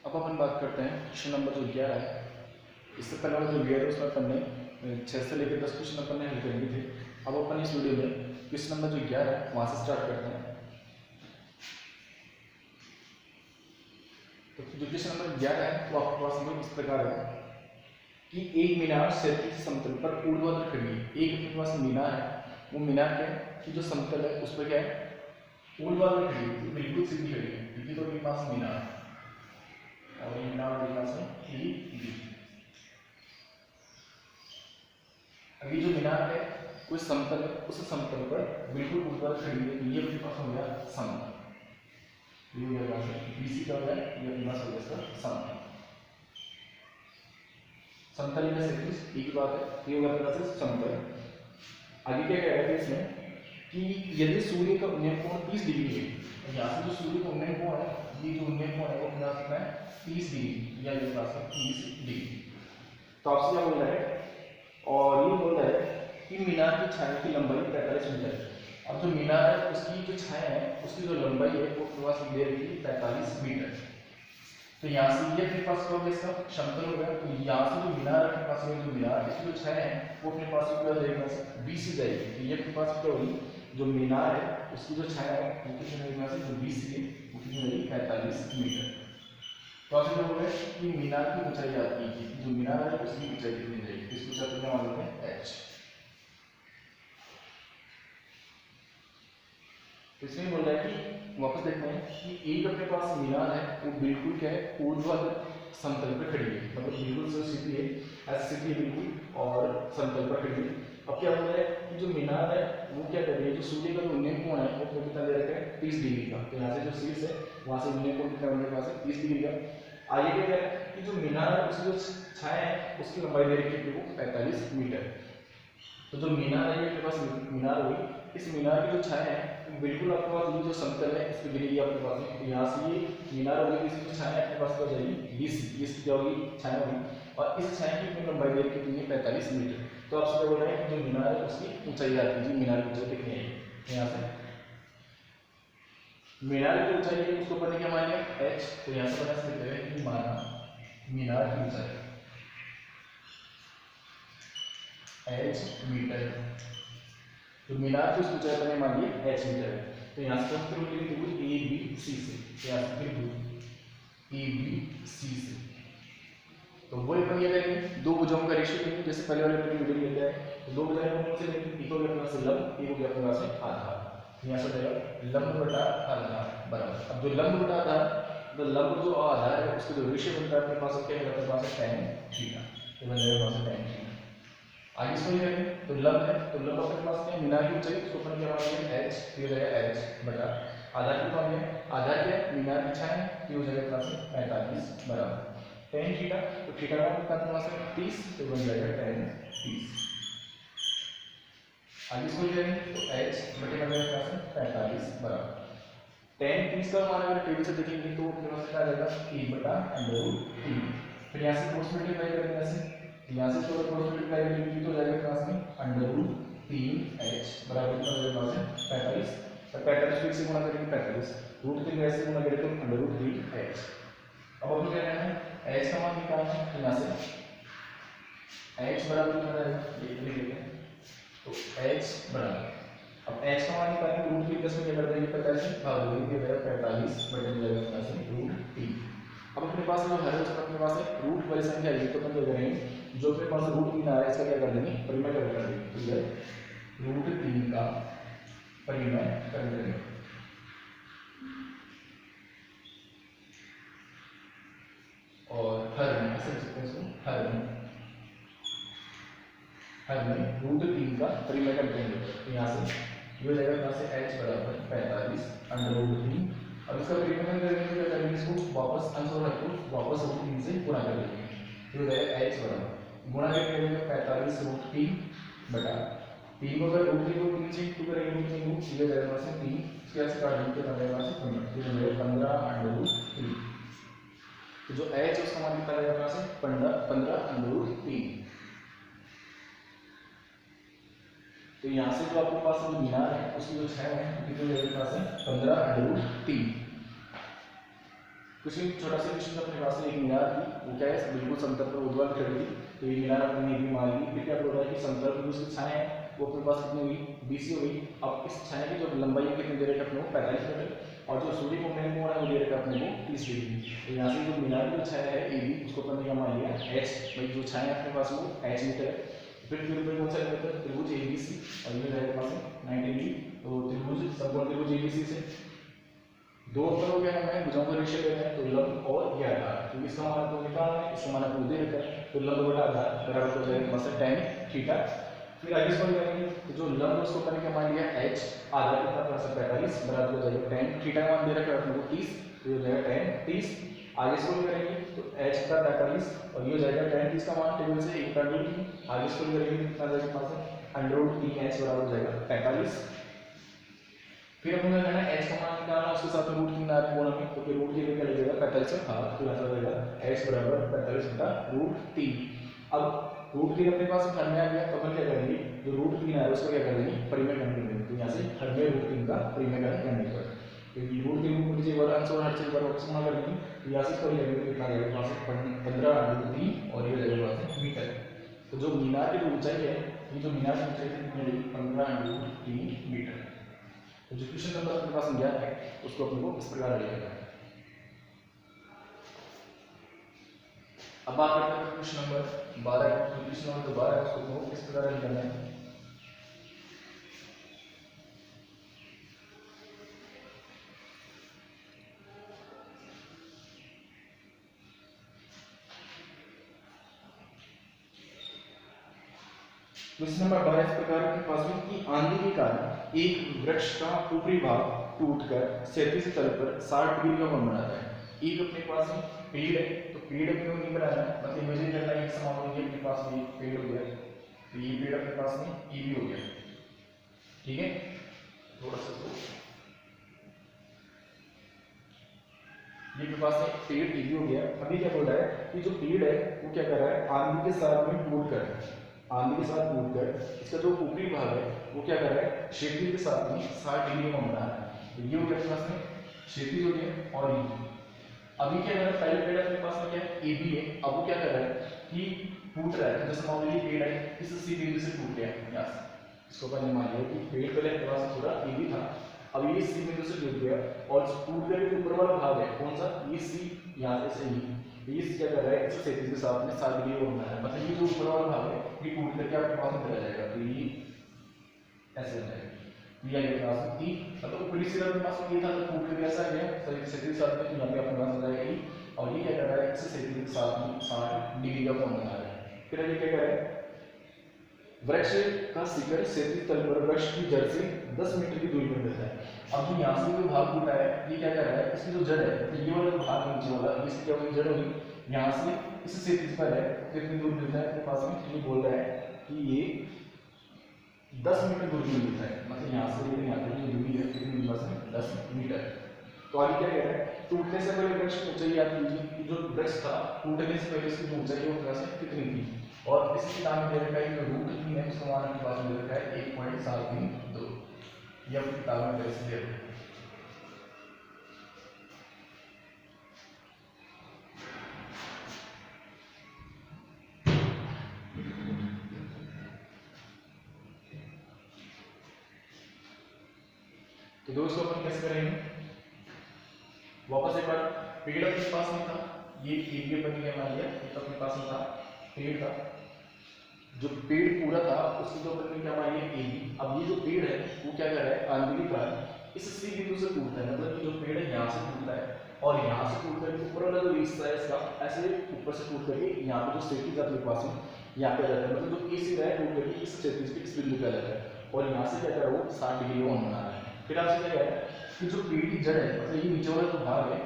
अब अपन बात करते हैं क्वेश्चन नंबर जो 11 है। इससे पहले वाला जो 11 है उसमें अपन ने 6 से लेकर 10 क्वेश्चन अपन ने हल करेंगे थे। अब अपन इस वीडियो में क्वेश्चन नंबर जो 11 है वहाँ से स्टार्ट करते हैं। तो जो क्वेश्चन नंबर 11 है वो आपके पास में इस प्रकार है कि एक मीनार क्षैतिज समतल पर ऊर्ध्वाधर खड़ी है। एक अपने पास मीनार है, वो मीनार क्या है कि जो समतल है उस पर क्या है ऊर्ध्वाधर खड़ी है, बिल्कुल सीधी खड़ी है। क्योंकि तो अपने पास मीनार और ये मीनार देखना से अभी जो मीनार है कोई समतल है, उस समतल पर बिल्कुल ऊर्ध्वाधर खड़ी है। ये अपने पास हो गया समतल, ये हो गया बीसी का हो गया, ये अपने पास हो गया इसका समतल। समतल में से एक बात है, ये हो गया अपने पास समतल। आगे क्या कहेगा इसमें कि यदि सूर्य का उन्नयन कोण 30 डिग्री है, यहाँ से जो सूर्य का उन्नयन कोण है, ये जो उन्नयन कोण है वो अपने पास कितना है 30 डिग्री, या ये पास है 30 डिग्री। तो आपसे क्या बोल रहा है, और ये बोल रहा है कि मीनार की छाया की लंबाई 45 मीटर है। अब जो मीनार है उसकी जो छाया है उसकी जो लंबाई है वो अपने पास दे रही है 45 मीटर। तो यहाँ से ये अपने पास क्या हो गया इसका समतल हो गया। तो यहाँ से जो मीनार अपने पास में जो मीनार इसकी जो छाया है वो अपने पास क्या जाएगा 20 से जाएगी। तो ये अपने पास क्या होगी जो मीनार है उसकी जो छाया है वो कितनी रहेगी से जो 20 है वो कितनी रहेगी 45 मीटर। तो आपसे क्या बोल रहे हैं कि मीनार की ऊंचाई याद कीजिए, जो मीनार है उसकी ऊंचाई कितनी रहेगी, इसकी ऊंचाई कितना मान लेते हैं h। इसमें बोल रहा है कि वापस देखते हैं कि एक अपने पास मीनार है वो बिल्कुल क्या है ऊर्ध्वाधर समतल पर खड़ी है, मतलब बिल्कुल से सीधी है, ऐसे सीधी है बिल्कुल और समतल पर खड़ी है। अब क्या बोल रहा है कि जो मीनार है वो क्या कर रही है, जो सूर्य का जो उन्नयन कोण है वो कितना दे रखा है 30 डिग्री का। तो यहाँ से जो शीर्ष है वहाँ से उन्नयन कोण कितना मेरे पास है 30 डिग्री का। आगे क्या है कि जो मीनार है उसकी जो छाया है उसकी लंबाई दे रखी है वो 45 मीटर। तो जो मीनार है ये पास मीनार हुई, इस मीनार की जो छाया है बिल्कुल आपके पास ये जो समतल है इस पे गिरेगी आपके पास में। तो यहाँ से ये मीनार होगी, इसकी जो छाया है आपके पास क्या जाएगी 20, इसकी क्या होगी छाया होगी, और इस छाया की अपनी लंबाई दे रखी है 45 मीटर। तो आपसे क्या बोल रहे हैं कि जो मीनार है उसकी ऊंचाई याद कीजिए, मीनार की ऊंचाई कितनी है। यहाँ से मीनार की ऊंचाई है उसको पता क्या मानिए h। तो यहाँ से बता सकते हैं कि माना मीनार की ऊंचाई h मीटर, तो मीनार की ऊंचाई पर मान लीजिए h मीटर है। तो यहाँ से हम फिर लिखेंगे a b c से, यहाँ से फिर a b c से। तो वो अपन ये करेंगे दो भुजाओं का रेशियो लेंगे, जैसे पहले वाले वीडियो लेते हैं। तो दो भुजाएं कौन से लेंगे, एक हो गया अपने पास लंब, एक हो गया अपने पास आधार। यहाँ से जाएगा लंब बटा आधार बराबर। अब जो लंब बटा आधार, तो लंब जो आधार है उसका जो रेशियो बनता है अपने पास क्या है, अपने पास tan थीटा। तो बन जाएगा अपने पास tan थीटा। आगे इसको ये करेंगे तो लंब है, तो लंब अपने पास क्या है मीनार की ऊंचाई, उसको अपन क्या मानेंगे h, ये हो जाएगा h बटा आधार की मान लेंगे, आधार क्या है मीनार की छाया है, ये हो जाएगा अपने पास 45 बराबर tan थीटा। तो थीटा का कितना अपने पास है 30, तो बन जाएगा tan 30। आगे इसको ये करेंगे तो h बटे में अपने पास 45 बराबर tan 30 का मान अगर टेबल से देखेंगे तो अपने पास क्या आ जाएगा a बटा √3। फिर यहाँ से क्रॉस मल्टीप्लाई करेंगे, यहाँ से क्रॉस मल्टीप्लाई करेंगे तो जाएगा क्लास में √3h बराबर कितना हो जाएगा 45। तो 45 फिर से गुणा करेंगे 45, √3 वैसे गुणा करें तो √3h। अब अपन क्या करना है h का मान निकालना है, तो यहाँ से h बराबर कितना रहेगा ये लिख लेते हैं। तो h बराबर अब h का मान निकालेंगे √3 10 में क्या कर देंगे 45 भाग देंगे, ये रहेगा 45 बटे में जाएगा यहाँ से √3। अब अपने पास जो हर उसका अपने पास है रूट वाली संख्या है, तो अपन क्या करेंगे जो अपने पास √3 आ रहा है इसका क्या कर देंगे परिमेय कर देंगे। तो ये √3 का परिमेय कर देंगे। और हर में ऐसे लिख सकते हैं इसको, हर में √3 का परिमेय कर देंगे। तो यहाँ से ये हो जाएगा यहाँ से h बराबर 45 √3। अब इसका परिमेय करेंगे तो क्या करेंगे इसको वापस अंश और हर को वापस √3 से गुणा कर देंगे। तो हो जाएगा h बराबर गुणा करके करेंगे 45 √3 बटा 3 को अगर √3 को 3 से इंटू करेंगे √3 को ये हो जाएगा से 3, इसके बाद से काट देंगे तो आ जाएगा से 15 √3। तो जो h उसका मान कितना आएगा यहाँ से 15 √3। तो यहाँ से जो आपके पास जो मीनार है उसकी जो छाया है कितनी हो जाएगी यहाँ से 15 √3। कुछ नहीं, छोटा सा क्वेश्चन अपने पास में एक मीनार थी, वो क्या है बिल्कुल समतल पर ऊर्ध्वाधर खड़ी थी, तो ये मीनार अपने ने भी मान ली। फिर क्या बोल रहा है कि समतल पर उसकी छाया है वो अपने पास कितनी हुई 20 हो गई। अब इस छाया की जो लंबाई है कितनी दे रखा है अपने को 45 मीटर, और जो सूर्य को मेन कोण है वो दे रखा है अपने को 30 डिग्री। तो यहाँ से जो मीनार की जो छाया है ए बी उसको अपने क्या मान लिया एच, भाई जो छाया है अपने पास वो एच मीटर है। फिर कौन सा लेकर त्रिभुज एबीसी, और ये रहेगा पास 90 डिग्री, तो त्रिभुज समकोण त्रिभुज एबीसी से दो अंतर हो गया है, हमें भुजाओं का रेशियो लेना है, तो लंब और ये आधार, तो इसका मान तो निकालना है, इसका मान आपको दे रखा है, तो लंब बटा आधार बराबर हो जाएगा मतलब tan थीटा। फिर आगे इसको करेंगे तो जो लंब उसको अपन ने क्या मान लिया h, आधार कितना था 45 बराबर हो जाएगा tan थीटा का मान दे रखा है अपने को 30, तो ये हो जाएगा tan 30। आगे इसको करेंगे तो h का 45 और ये हो जाएगा tan 30 का मान टेबल से 1 काट लो। आगे इसको करेंगे कितना जाएगा पास √3h बराबर हो जाएगा 45। फिर अपन क्या करना है h का मान निकालना, उसके साथ में √3 आ रहा है कोण में, तो फिर √3 क्या लगेगा 45 से हाफ, तो यहाँ हो जाएगा h बराबर 45 बटा √3। अब √3 अपने पास घर में आ गया, तो अपन क्या करेंगे जो √3 आ रहा है उसको क्या कर देंगे परिमेय गण कर देंगे, तो यहाँ से हर में √3 का परिमेय गण करने पर क्योंकि √3 को नीचे बार अंश और हर चीज बार ऑप्शन कर देंगे, तो यहाँ से कोई लगेगा कितना आएगा वहां से 15 √3 और ये लगेगा वहां से मीटर। तो जो मीनार की जो ऊंचाई है, ये जो मीनार की ऊंचाई है कितनी है 15 √3 मीटर। तो जो क्वेश्चन नंबर अपने पास ज्ञात है उसको अपने को इस प्रकार लिखना है। अब बात करते हैं क्वेश्चन नंबर 12, क्वेश्चन नंबर 12 उसको अपने को किस प्रकार लिखना है। क्वेश्चन नंबर 12 इस प्रकार के पास में कि आंधी के कारण एक वृक्ष का ऊपरी भाग टूटकर क्षैतिज तल पर 60 डिग्री का कोण बनाता है। एक अपने पास में पेड़ है, तो पेड़ अपने को नहीं बनाना है, मतलब इमेजिन करना है एक समान हो गया अपने पास में पेड़ हो गया, तो ये पेड़ अपने पास में ये भी हो गया, ठीक है। थोड़ा सा ये अपने पास में पेड़ ये भी हो गया। अभी क्या बोल रहा है कि जो पेड़ है वो क्या कर रहा है आंधी के साथ में टूट कर, आंधी के साथ टूटकर इसका जो ऊपरी भाग है वो क्या कर रहा है क्षैतिज के साथ में 60 डिग्री का बना रहा है। तो ये हो गया अपने पास में क्षैतिज हो गया। और ये अभी क्या कर रहा है पहले पेड़ अपने पास में क्या है ए बी है, अब वो क्या कर रहा है कि टूट रहा है, जैसे मान लीजिए पेड़ है इस सी बिंदु से टूट गया, यहाँ से इसको पहले मान लिया कि पेड़ पहले अपने पास पूरा ए बी था, अब ये सी बिंदु से टूट गया और टूट करके जो ऊपर वाला भाग है कौन सा ये सी, यहाँ से ये क्या कर रहा है 137 के साथ में 60 डिग्री का बना है, मतलब ये जो ऊपर वाला भाग है ये टूट करके आपके पास में चला जाएगा, तो ये ऐसे हो जाएगा। ये आपके पास में ई मतलब ऊपरी सिरा के पास में ये था तो टूट करके ऐसा गया 137 के साथ में, यहाँ पे अपने पास हो जाएगा ई, और ये क्या कर रहा है 137 के साथ में 60 डिग्री का कोण बना रहा है। फिर ये क्या कर रहा है वृक्ष का शिखर क्षैतिज तल पर वृक्ष की जड़ से 10 मीटर की दूरी पर रहता है। अब जो यहाँ से जो भाग टूटा है ये क्या कर रहा है इसकी जो जड़ है, तो ये वाला जो भाग नीचे वाला इसकी क्या होगी जड़ होगी, यहाँ से इस क्षैतिज पर है कितनी दूर मिलता है अपने पास में, ये बोल रहा है कि ये 10 मीटर दूरी में मिलता है, मतलब यहाँ से लेकर यहाँ तक जो दूरी है कितनी दूरी पास में 10 मीटर। तो आगे क्या कह रहा है टूटने से पहले वृक्ष की ऊंचाई याद कीजिए कि जो वृक्ष था टूटने से पहले इसकी जो ऊंचाई है वो से कितनी थी, और इसी किताब में दे रखा है कि रूट कितनी है उसका मान आपके पास में दे रखा है 1.732, ये अपनी किताब में कैसे दे रखा है। तो दोस्तों अपन कैसे करेंगे वापस एक बार पेड़ अपने पास में था, ये एरिया बन गया मान लिया ये तो अपने पास में था पेड़ था, जो पेड़ पूरा था उसकी तो अपन ने क्या मान लिया एबी। अब ये जो पेड़ है वो क्या कर रहा है आंतरिक भाग इस सी बिंदु से टूटता है, मतलब जो पेड़ है यहाँ से टूटता है और यहाँ से टूट करके ऊपर वाला जो हिस्सा है इसका ऐसे ऊपर से टूट करके यहाँ पे जो क्षैतिज अपने पास में यहाँ पे आ जाता है, मतलब जो ए सी है टूट करके इस क्षैतिज पे इस बिंदु पे आ जाता है और यहाँ से क्या कर रहा है वो 60 डिग्री का बना रहा है। फिर आपसे क्या कह रहा है कि जो पेड़ की जड़ है मतलब ये नीचे वाला जो भाग है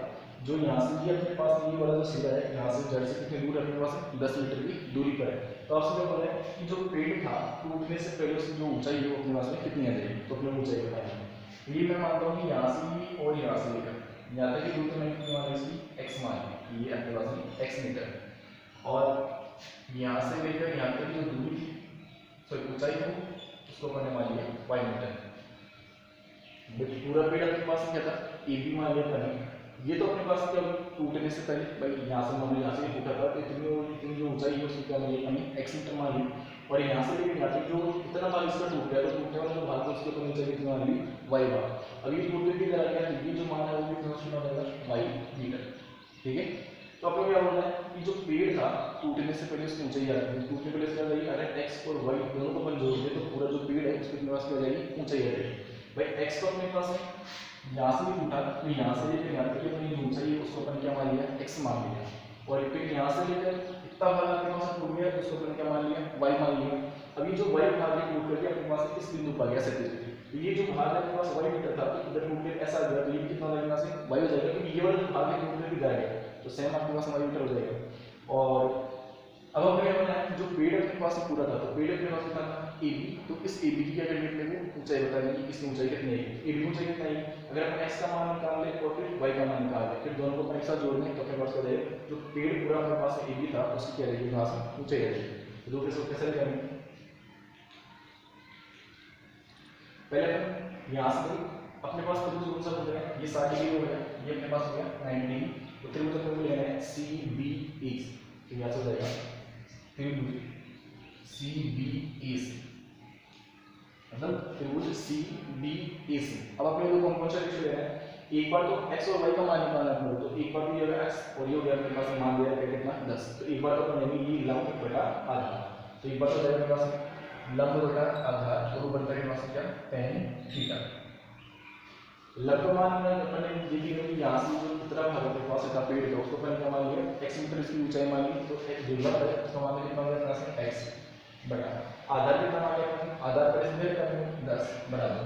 जो यहाँ से ये अपने पास ये वाला जो सिरा है यहाँ से जड़ से कितनी दूर अपने पास 10 मीटर की दूरी पर है। तो आपसे क्या बोल रहे हैं कि जो पेड़ था टूटने से पहले उसकी जो ऊंचाई है वो अपने पास में कितनी आ जाएगी, तो अपने ऊंचाई बताएंगे। ये मैं मानता हूँ कि यहाँ से ही और यहाँ से लेकर यहाँ तक की दूरी मैंने कितनी मान ली इसकी x मान ली, ये अपने पास में x मीटर, और यहाँ से लेकर यहाँ तक की जो दूरी थी सॉरी ऊंचाई हो उसको मैंने मान लिया y मीटर। पूरा पेड़ अपने पास में क्या था ए बी मान लिया मैंने, ये तो अपने पास क्या टूटने से पहले भाई यहाँ से मान लो यहाँ से टूटा था तो इतनी जो ऊंचाई है उसकी क्या मिली हमें एक्स मीटर मान ली, और यहाँ से लेकर यहाँ तक जो इतना भाग इसका टूट गया तो टूटने वाला जो भाग है उसके ऊपर ऊंचाई कितनी मान ली वाई भाग। अब ये टूट के इधर आ गया तो ये जो मान है वो भी कितना हो जाएगा वाई मीटर। ठीक है, तो आपको क्या बोलना है कि जो पेड़ था टूटने से पहले उसकी ऊंचाई आती है, टूटने पहले इसका जाएगी अगर एक्स और वाई दोनों को अपन जोड़ दें तो पूरा जो पेड़ है उसके अपने पास क्या हो जाएगी ऊंचाई आ जाएगी। भाई एक्स तो अपने पास है, यहाँ से भी टूटा तो यहाँ से लेकर यहाँ तक अपनी जो ऊंचाई है उसको अपन क्या मान लिया एक्स मान लिया, और फिर यहाँ से लेकर इतना भाग आपके पास टूट गया तो उसको अपन क्या मान लिया वाई मान लिया। अब ये जो वाई भाग है टूट करके अपने पास इस बिंदु पर आ गया सही, तो ये जो भाग है अपने पास वाई मीटर था तो इधर टूट के ऐसा आ गया तो ये कितना हो जाएगा यहाँ से वाई हो जाएगा, क्योंकि ये वाला जो भाग है टूट करके जाएगा तो सेम आपके पास वाई मीटर हो जाएगा। और अब हमें क्या बताया जो पेड़ अपने पास पूरा था तो पेड़ अपने पास कितना था ए बी, तो इस ए बी की क्या करनी है अपने को ऊंचाई बतानी है, इसकी ऊंचाई कितनी है ए बी ऊंचाई कितना है। अगर अपन एक्स का मान निकाल ले और फिर वाई का मान निकाल ले फिर दोनों को अपन एक साथ जोड़ दें तो अपने पास क्या जाएगा जो पेड़ पूरा अपने पास ए बी था उसकी क्या रहेगी यहाँ से ऊंचाई आ जाएगी। तो दो कैसे कैसे करेंगे, पहले अपन यहाँ से अपने पास त्रिभुज कौन सा बन रहा है ये 60 डिग्री हो गया, ये अपने पास हो गया 90 डिग्री, तो त्रिभुज अपने को लेना है सी बी ए, तो यहाँ से हो जाएगा त्रिभुज सी बी ए से, मतलब त्रिभुज सी बी ए से। अब अपने लोग कौन सा रेशियो लेना है, एक बार तो x और y का मान निकालना है, तो एक बार तो ये होगा x और ये हो गया अपने पास मान दिया है कितना 10, तो एक बार तो अपन लेंगे ये लंब बटा आधार, तो एक बार तो जाएगा अपने पास लंब बटा आधार और वो बनता है पास क्या tan थीटा। लंब मान में अपन ने देखी कि यहाँ से जो कितना भाग अपने पास था पेड़ का उसको अपन क्या मान लिया x मीटर इसकी ऊंचाई मान ली, तो जो लंब है उसका मान कितना हो गया अपने x बटा आधार कितना मान लिया आधार पर इसमें करेंगे 10 बराबर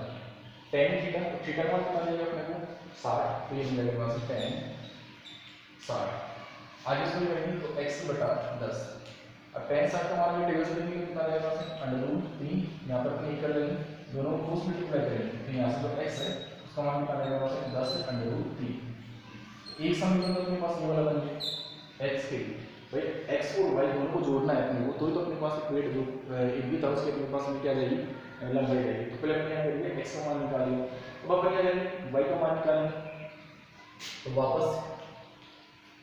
tan थीटा, तो थीटा का मान लिया अपने को 60, तो ये मिलेगा पास tan 60। आगे इसको करेंगे तो x बटा 10, अब tan 60 का मान टेबल से लेंगे कितना आएगा पास √3, यहाँ पर अपन कर लेंगे दोनों को क्रॉस मल्टीप्लाई करेंगे तो यहाँ से जो x है उसका मान निकालेगा पास 10 √3। एक समीकरण अपने पास ये वाला बन गया x के लिए, भाई x और y दोनों को जोड़ना है अपने को, तो अपने पास पेड़ जो एक भी था उसके अपने पास में क्या जाएगी लंबाई जाएगी। तो पहले अपन क्या करेंगे x का मान निकालेंगे, अब अपन क्या करेंगे y का मान निकालेंगे, तो वापस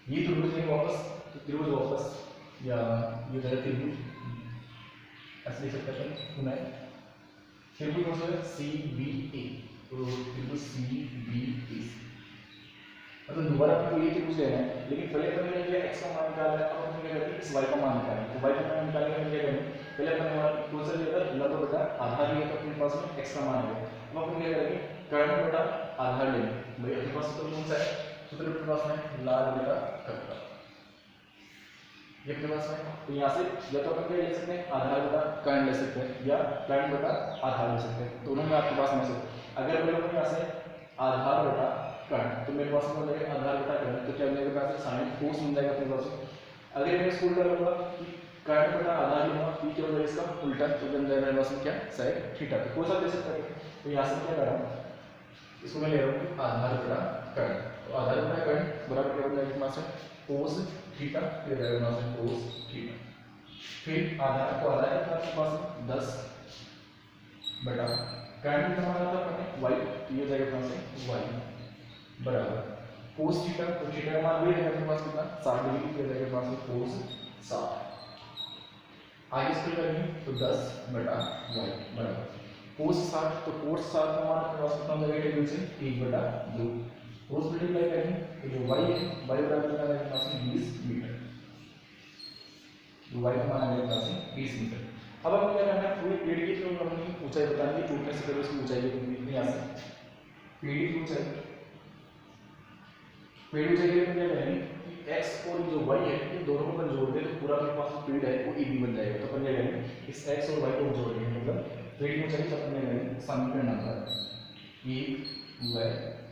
ये त्रिभुज लेंगे वापस, तो त्रिभुज वापस या ये जाएगा त्रिभुज ऐसे लिख सकते हैं पुनः त्रिभुज कौन सा है सी बी ए, तो त्रिभुज सी बी ए मतलब दोबारा आपको ये त्रिभुज लेना है, लेकिन पहले अपन ने लिया x का मान निकाला है, अब अपन क्या करते हैं इस y का मान निकालेंगे, तो y का मान निकालने के लिए क्या करेंगे पहले अपन ने कौन सा लिया था लंब बटा आधार लिया, तो अपने पास में x का मान है, अब अपन क्या करेंगे कर्ण बटा आधार लेंगे। भाई अपने पास तो कौन सा है सूत्र अपने पास में लाल बटा कर्ण, ये अपने पास में, तो यहाँ से या तो अपन क्या ले सकते हैं आधार बटा कर्ण ले सकते हैं या कर्ण बटा आधार ले सकते हैं, दोनों में आपके पास में से अगर मेरे को यहाँ से आधार बटा कर्ण तो मेरे पास में लगेगा आधार बटा कर्ण, तो क्या मेरे पास साइन कोस मिल जाएगा अपने पास। अगर मैं इसको उल्टा लूंगा कर्ण बटा आधार लूंगा ये क्या हो जाएगा इसका उल्टा, तो बन जाएगा मेरे पास में क्या साइन थीटा, तो कोई सा दे सकता है, तो यहाँ से क्या कर रहा हूँ इसको मैं ले रहा हूँ आधार बटा कर्ण, तो आधार बटा कर्ण बराबर क्या हो जाएगा अपने पास में कोस थीटा, फिर रहेगा अपने पास कोस थीटा, फिर आधार को आधार कितना आपके पास में 10 बटा कर्ण कितना माना था अपने y, तो ये हो जाएगा अपने पास y बराबर कोस थीटा, तो थीटा का मान भी है अपने पास कितना 60 डिग्री, फिर जाएगा अपने पास कोस 60। आगे इसको करेंगे तो 10 बटा y बराबर कोस 60, तो कोस 60 का मान अपने पास कितना हो जाएगा टेबल से 1 बटा 2, कोस मल्टीप्लाई करेंगे तो जो y है y बराबर कितना आएगा अपने पास 20 मीटर, जो y का मान आएगा अपने पास 20 मीटर। अब हमें क्या करना है पूरे पेड़ की जो हमने ऊंचाई बतानी है टूटने से पहले उसकी ऊंचाई कितनी, यहाँ से पेड़ की ऊंचाई पेड़ ऊंचाई के लिए क्या करेंगे कि x और जो y है इन दोनों को अपन जोड़ दें तो पूरा अपने पास पेड़ है वो AB बन जाएगा, तो अपन क्या करेंगे इस x और y को जोड़ देंगे, मतलब पेड़ की ऊंचाई से अपन क्या करेंगे समीकरण नंबर 1 व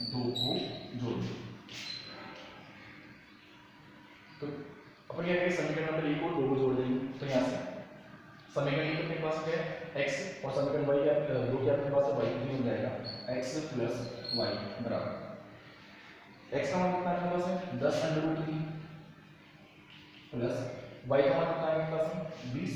2 को जोड़ दें, तो अपन क्या करेंगे समीकरण नंबर 1 और 2 को जोड़ देंगे, तो यहाँ से समीकरण 1 अपने पास क्या है x और समीकरण y क्या 2 क्या अपने पास y कितनी हो जाएगा x प्लस y बराबर x का मान कितना है पास है 10 √3 प्लस y का मान कितना है पास है 20।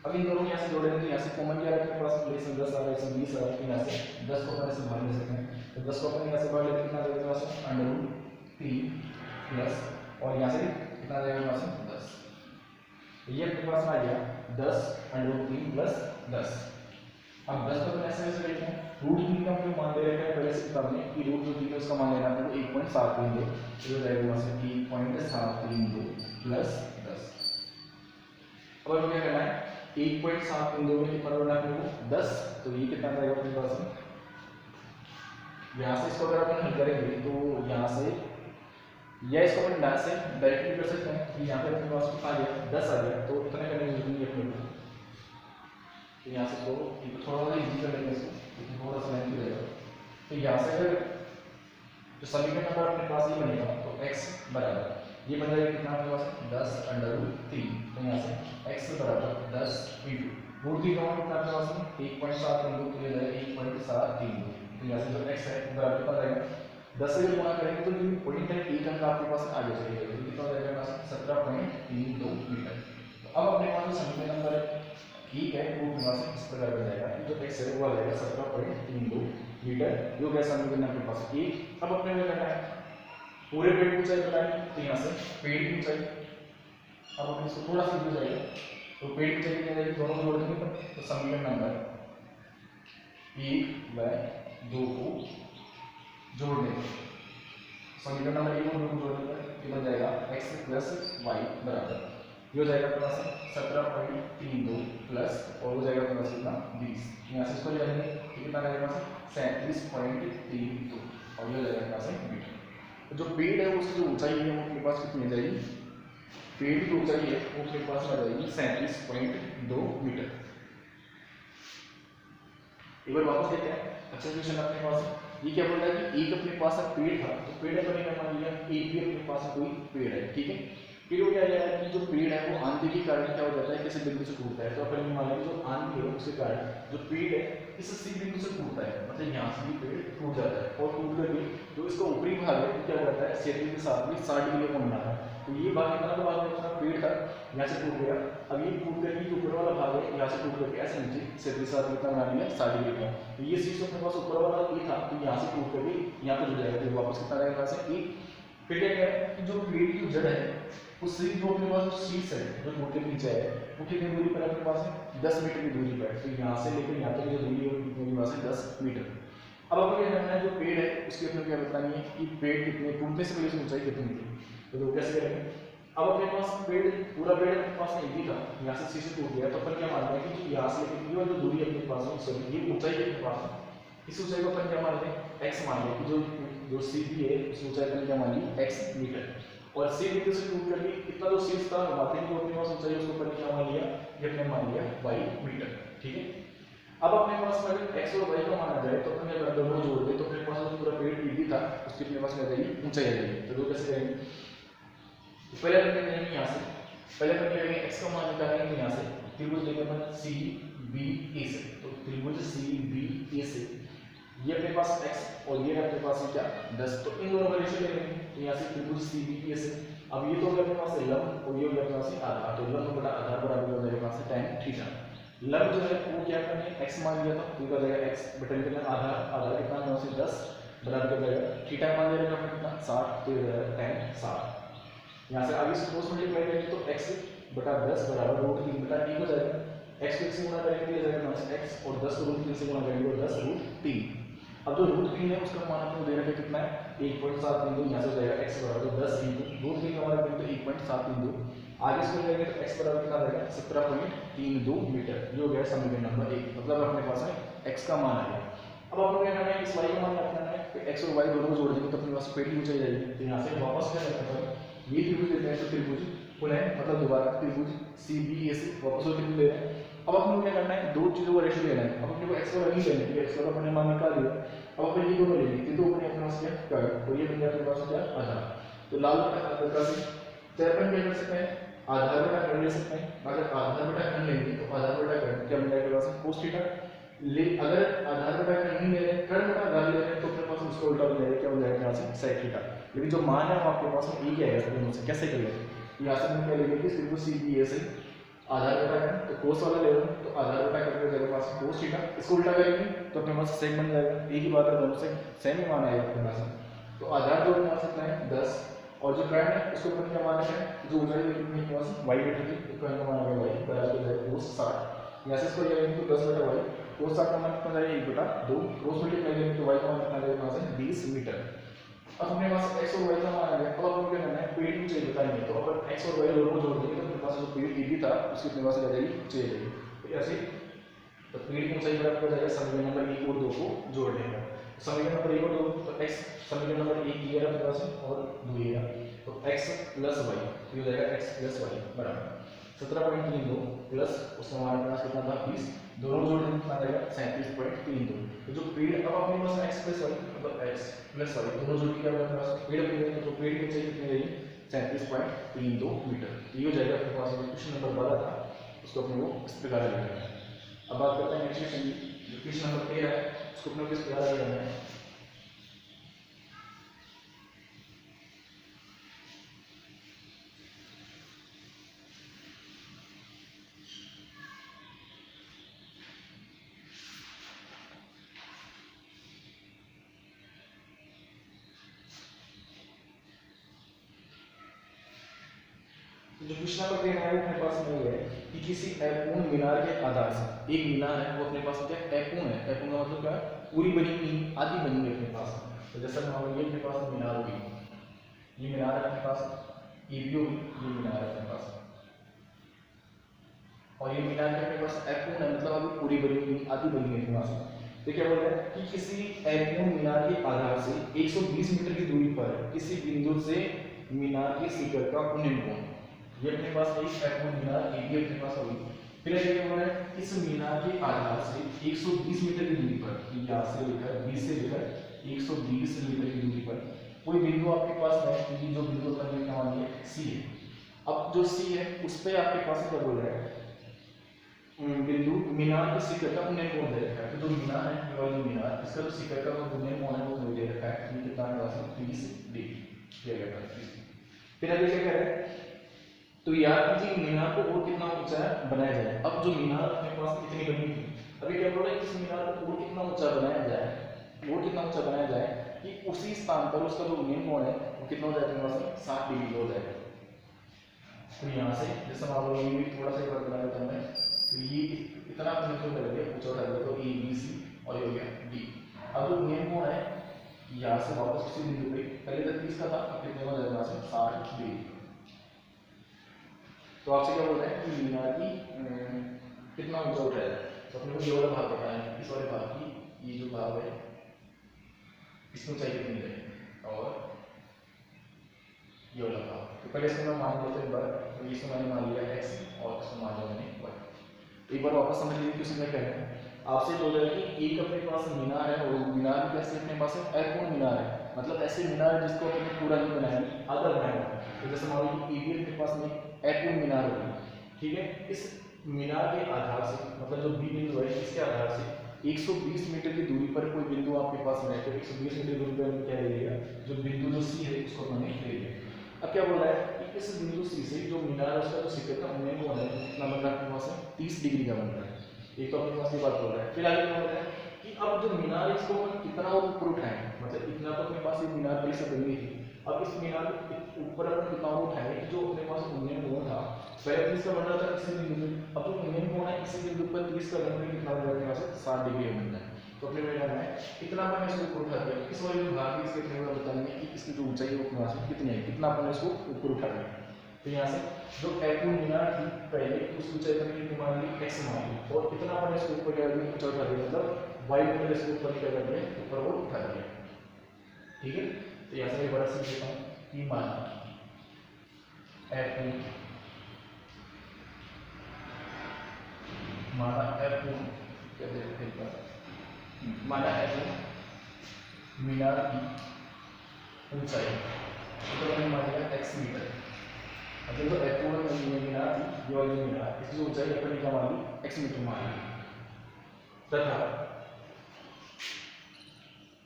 अब इन दोनों को यहाँ से जोड़ेंगे तो यहाँ से कॉमन क्या है पास में 10 आ रहा है 20 आ रहा है, यहाँ से 10 को अपन से बाहर ले सकते हैं, तो 10 को अपन यहाँ से बाहर लेते कितना आ जाएगा पास अपने पास में आ गया 10√3 प्लस 10। अब 10 को ऐसे कैसे लिखते हैं, √3 का हमने मान दे रखा है पहले से किताब में कि √3 है उसका मान लेना है तो 1.732, तो हो जाएगा वहां से 1.732 प्लस 10। अब हमें क्या करना है, 1.732 में कितना करना है अपने को 10, तो ये कितना आएगा अपने पास में, यहाँ से इसको अगर अपन हल करेंगे तो यहाँ से या इसको अपन यहाँ से डायरेक्टली कर सकते हैं कि यहाँ पे अपने पास आ गया 10 आ गया, तो इतना करने की जरूरत नहीं अपने को, तो यहाँ से तो थोड़ा सा इजी कर लेंगे इसको, थोड़ा सा लेंथ रहेगा। तो यहाँ से अगर जो समीकरण नंबर अपने पास ये बनेगा तो x बराबर ये बन जाएगा कितना अपने पास 10√3, तो यहाँ से x बराबर 10 इंटू √3 का कितना अपने पास में 1.732, तो ये जाएगा 1.732, तो यहाँ से जो x है बराबर कितना रहेगा 10 से जब गुणा करेंगे तो जो पॉइंट है एक अंक आपके पास आगे चलेगा, तो कितना हो जाएगा 17.32 मीटर। तो अब अपने पास जो समीकरण नंबर ठीक है वो अपने पास इस प्रकार बन जाएगा, जो x है वो आ जाएगा 17.32 मीटर, जो गैस समीकरण अपने पास एक। अब अपने को करना है पूरे पेड़ की ऊंचाई बतानी, तो यहाँ से पेड़ की ऊंचाई अब अपने इसको थोड़ा सा हो जाएगा, तो पेड़ की ऊंचाई कितनी जाएगी दोनों जोड़ देंगे तो समीकरण नंबर 1 व 2 को जोड़ देंगे, समीकरण नंबर 1 और 2 को जोड़ देंगे ये बन जाएगा x प्लस y बराबर ये हो जाएगा अपने पास 17.32 प्लस और हो जाएगा अपने पास कितना 20, यहाँ से इसको ले लेंगे कितना रहेगा 37.32 और ये हो जाएगा अपने पास मीटर। तो जो पेड़ है उसकी जो ऊंचाई है वो अपने पास कितनी जाएगी, पेड़ की ऊंचाई है वो अपने पास आ जाएगी 37.2 मीटर। एक बार वापस देखते हैं अच्छा क्वेश्चन अपने पास ये क्या बोल रहा है कि एक अपने पास पेड़ था, तो पेड़ अपने क्या मान लिया एक भी अपने पास कोई पेड़ है, ठीक है। फिर वो क्या जा रहा है कि जो पेड़ है वो आंधी के कारण क्या हो जाता है किसी बिंदु से टूटता है, तो अपन मान लेंगे जो आंधी है उसके कारण जो पेड़ है इस सी बिंदु से टूटता है, मतलब यहाँ से भी पेड़ टूट जाता है और टूट करके जो इसका ऊपरी भाग है क्या हो जाता है क्षेत्र के साथ में 60 डिग्री कोण बना है, तो ये भाग कितना भाग है उसका पेड़ था यहाँ से टूट गया, अब ये टूट करके जो ऊपर वाला भाग है यहाँ से टूट करके ऐसे नीचे क्षेत्र के साथ कितना बना लिया 60 डिग्री का, तो ये चीज अपने पास ऊपर वाला ये था तो यहाँ से टूट करके यहाँ पे जुड़ जाएगा, तो वापस कितना रहेगा यहाँ से एक। फिर क्या है कि जो पेड़ की जड़ है उससे जो अपने पास शीर्ष है जो टूट के नीचे है वो कितनी दूरी पर अपने पास है 10 मीटर की दूरी पर, तो यहाँ से लेकर यहाँ तक जो दूरी है अपने पास है 10 मीटर। अब आपको क्या करना है जो पेड़ है उसकी अपने क्या बतानी है कि पेड़ कितने टूटने से पहले ऊंचाई कितनी थी, तो कैसे करेंगे। अब अपने पास पेड़ पूरा पेड़ अपने पास में एक ही था, यहाँ से शीशे टूट गया, तो अपन क्या मान रहे हैं कि यहाँ से लेकर ये जो दूरी अपने पास है सॉरी ये ऊंचाई अपने पास है, इस ऊंचाई को अपन क्या मान लें x मान लें कि जो सी बी है उस ऊंचाई पर क्या मान ली x मीटर, और सी बिंदु से टूट करके इतना जो शीर्ष था माथे की जो अपने पास ऊंचाई उसको अपन क्या मान लिया ये अपने मान लिया y मीटर, ठीक है। अब अपने पास अगर x और y का माना जाए तो अपन अगर दोनों जोड़ दें तो अपने पास जो पूरा पेड़ भी था उसकी अपने पास क्या जाएगी ऊंचाई आ जाएगी, तो दो कैसे करेंगे, तो पहले अपन क्या करेंगे यहाँ से पहले अपन क्या करेंगे x का मान निकालेंगे यहाँ से त्रिभुज लेंगे अपन सी बी ए से, तो त्रिभुज सी बी ए से ये अपने पास x और ये अपने पास क्या 10, तो इन दोनों का रेशियो ले लेंगे, तो यहाँ से त्रिभुज CBE से अब ये तो अपने पास है लंब और ये अपने पास है आधार, तो लंब बटा आधार बराबर हो जाएगा पास tan थीटा। लंब जो है वो क्या करना है x मान लिया था तो क्या हो जाएगा x बटा कितना आधार कितना है उसे 10 बराबर हो जाएगा थीटा मान ले रहे हैं कितना 60, तो ये tan 60। यहाँ से आगे से क्रॉस मल्टीप्लाई करेंगे तो x बटा 10 बराबर √3 बटा 1 हो जाएगा, x को x से गुणा करेंगे तो ये जाएगा x और 10 को √3 से गुणा करेंगे तो 10√3। अब जो √3 है उसका मान आपको दे रखा है कितना है 1.732, यहाँ से हो जाएगा x बराबर 10 इंटू √3 का मान तो 1.732, आगे इसको लेंगे तो x बराबर कितना रहेगा 17.32 मीटर, ये हो गया समीकरण नंबर 1, मतलब अपने पास है x का मान आ गया। अब आपको क्या करना है इस y का मान रखना है, तो x और y दोनों को जोड़ देंगे तो अपने पास पेड़ की ऊंचाई जाएगी, तो यहाँ से वापस क्या करना है ये त्रिभुज लेते हैं तो त्रिभुज पुनः मतलब दोबारा त्रिभुज CBE से वापस वो त्रिभुज ले रहे हैं। अब अपन को क्या करना है दो चीजों का रेशियो लेना है, अब अपने को x और y लेना है, x का अपने मान निकाल लिया, अब अपन ये दोनों ले लेंगे तो अपने पास क्या कर तो ये बन गया अपने पास क्या आधार, तो लाल बटा से तो अपन क्या कर सकते हैं आधार बटा कर ले सकते हैं, अगर आधार बटा कर लेंगे तो आधार बटा कर क्या बन जाएगा पास cos थीटा, अगर आधार बटा कर नहीं ले रहे हैं कर्ण बटा आधार ले रहे हैं तो अपने पास उसका उल्टा बन जाएगा क्या हो जाएगा यहाँ से sec थीटा, लेकिन जो मान है वो आपके पास में एक ही आएगा दोनों से, कैसे कर लेंगे यहाँ से हम क्या लेंगे कि सिर्फ CBE से आधार बटा है तो cos वाला ले रहे तो आधार बटा करके जाएगा पास cos थीटा, इसको उल्टा करेंगे तो अपने पास sec बन जाएगा, एक ही बात है दोनों से सेम ही मान आएगा अपने पास, तो आधार जो अपने पास कितना है 10 और जो ट्रेंड है उसको अपन क्या माना है, जो ऊंचाई देखनी है पास y मीटर की, तो ट्रेंड का माना है y बराबर हो जाएगा cos 60। यहाँ से इसको ले लेंगे तो 10 मीटर y, cos 60 का मान कितना जाएगा 1/2, क्रॉस मल्टीप्लाई करेंगे तो y का मान कितना जाएगा यहाँ से 20 मीटर। अब अपने पास x और y का मान आ गया। अब अपन क्या करना है, पेड़ की ऊंचाई बताएंगे, तो अपन x और y दोनों को जोड़ देंगे तो अपने पास जो पेड़ AB था उसकी अपने पास आ जाएगी ऊंचाई जाएगी। तो ऐसे तो पेड़ की ऊंचाई बराबर हो जाएगा समीकरण नंबर 1 और 2 को जोड़ने का। समीकरण नंबर 1 और 2 तो x समीकरण नंबर 1 ये रहा अपने पास और 2 ये रहा, तो x प्लस y तो हो जाएगा x प्लस y बराबर 17.32 प्लस उसका हमारे पास कितना था 20, दोनों जोड़ देंगे कितना आएगा 37.32। तो जो पेड़ अब अपने पास x प्लस y मतलब x प्लस y दोनों जोड़ के क्या अपने पास पेड़ अपने तो पेड़ की ऊंचाई कितनी रहेगी 37.32 मीटर। ये हो जाएगा अपने पास क्वेश्चन नंबर 12 था, उसको अपने को इस प्रकार लिखना है। अब बात करते हैं नेक्स्ट क्वेश्चन की, जो क्वेश्चन नंबर 13 है उसको अपने को किस प्रकार लिखना है। जो क्वेश्चन नंबर 13 है अपने पास में ये है कि किसी अपूर्ण मीनार के आधार से, एक मीनार है वो अपने पास क्या अपूर्ण है, अपूर्ण का मतलब क्या है पूरी बनी हुई आधी बनी हुई अपने पास। तो जैसा मान लो ये अपने पास मीनार होगी, ये मीनार है अपने पास, ये भी होगी, ये मीनार है अपने पास, और ये मीनार के अपने पास अपूर्ण है मतलब अभी पूरी बनी हुई आधी बनी हुई अपने पास। तो क्या बोल रहा है कि किसी अपूर्ण मीनार के आधार से 120 मीटर की दूरी पर किसी बिंदु से मीनार के शिखर का उन्नयन कोण, ये अपने पास एक अपूर्ण मीनार ए भी अपने पास होगी। फिर ये क्या बोल रहा है इस मीनार के आधार से 120 मीटर की दूरी पर, यहाँ से लेकर बी से लेकर 120 मीटर की दूरी पर कोई बिंदु आपके पास है, कि जो बिंदु अपन ने मान लिया सी है। अब जो सी है उस पे आपके पास क्या बोल रहा है बिंदु मीनार के शिखर का उन्नयन कोण दे रखा है। तो जो मीनार है ये वाला मीनार इसका जो शिखर का जो उन्नयन कोण है वो दे रखा है, ये कितना है 30 डिग्री दिया गया है। फिर आगे क्या कह रहा है, तो याद कीजिए मीनार को और कितना ऊंचा बनाया जाए। अब जो मीनार अपने पास इतनी बनी थी, अभी क्या बोल रहा है कि इस मीनार को और कितना ऊंचा बनाया जाए, और कितना ऊंचा बनाया जाए कि उसी स्थान पर उसका जो उन्नयन कोण है वो कितना हो जाएगा अपने पास 60 डिग्री हो जाएगा। तो यहाँ से जैसे मान लो ये भी थोड़ा सा बात बना देता हूँ मैं, तो ये इतना अपन जो कर दिया ऊंचा उठा दिया तो ए बी सी और ये हो गया डी। अब जो उन्नयन कोण है यहाँ से वापस उसी बिंदु पे पहले तक 30 का था, अब कितने हो जाएगा यहाँ से 60 डिग्री। तो आपसे क्या बोल रहे हैं कि मीनार की कितना ऊंचा उठाया जाए, तो अपने को ये वाला भाग बताना है, इस वाले भाग की ये जो भाग है इसमें ऊंचाई कितनी है और ये वाला भाग। तो पहले इसको मैं मान लेता हूँ एक बार, तो इसको मैंने मान लिया x और इसको मान लिया मैंने y। एक बार वापस समझ लीजिए क्वेश्चन में क्या है, आपसे बोल रहा है कि एक अपने पास मीनार है और मीनार कैसे अपने पास है अपूर्ण मीनार है, मतलब ऐसे मीनार है जिसको अपने पूरा नहीं बनाया आधा बनाया है। तो जैसे मान लो कि ए अपने पास में अपूर्ण मीनार होगी, ठीक है। इस मीनार के आधार से मतलब जो बी बिंदु है इसके आधार से 120 मीटर की दूरी पर कोई बिंदु आपके पास में है, तो 120 मीटर दूरी पर क्या ले लिया, जो बिंदु जो सी है उसको हमने ले लिया। अब क्या बोल रहा है कि इस बिंदु सी से जो मीनार है उसका जो शिखर का उन्नयन कोण है कितना बन रहा है अपने पास है 30 डिग्री का बन रहा है। एक तो अपने पास ये बात बोल रहा है। फिर आगे क्या बोल रहा है कि अब जो मीनार है इसको हम कितना और ऊपर उठाएं, मतलब इतना तो अपने पास ये मीनार पहले से बनी थी, अब इस मीनार के ऊपर अपन कितना और उठाएं कि जो अपने पास उन्नयन कोण था पहले 30 का बन रहा था इसी बिंदु पे, अब जो उन्नयन कोण है इसी बिंदु पर 30 का बनने कितना बन रहा है अपने पास 60 डिग्री बन रहा है। तो अपने में करना है कितना अपन इसको ऊपर उठा दिया, इस वाले जो भाग है इसके अपने को बताएंगे कि इसकी जो ऊंचाई है वो अपने पास कितनी है, कितना अपन इसको ऊपर उठा दिया। तो यहाँ से जो अपूर्ण मीनार थी पहले उस ऊंचाई पर कितनी मान ली x मान ली, और कितना अपन इसको ऊपर क्या दिया ऊंचा उठा दिया, मतलब y मीटर इसको ऊपर क्या कर दिया ऊपर वो उठा दिया, ठीक है। तो यहाँ से मैं बड़ा सीख देता हूँ कि माना अपूर्ण कहते हैं माना अपूर्ण मीनार की ऊंचाई तो मैंने मान लिया x मीटर, मतलब जो अपूर्ण मीनार थी ये वाली मीनार इसकी ऊंचाई अपन ने क्या मान ली x मीटर मान ली,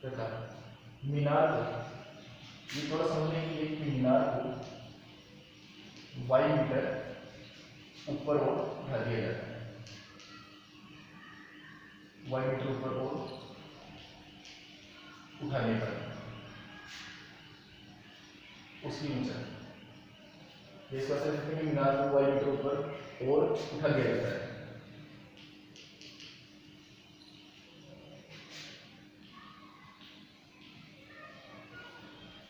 तथा मीनार को ये थोड़ा समझने के लिए कि मीनार को y मीटर ऊपर और उठा दिया जाता है, y मीटर ऊपर और उठाने पर उसकी ऊंचाई। ये इसका सिर्फ कि मीनार को y मीटर ऊपर और उठा दिया जाता है।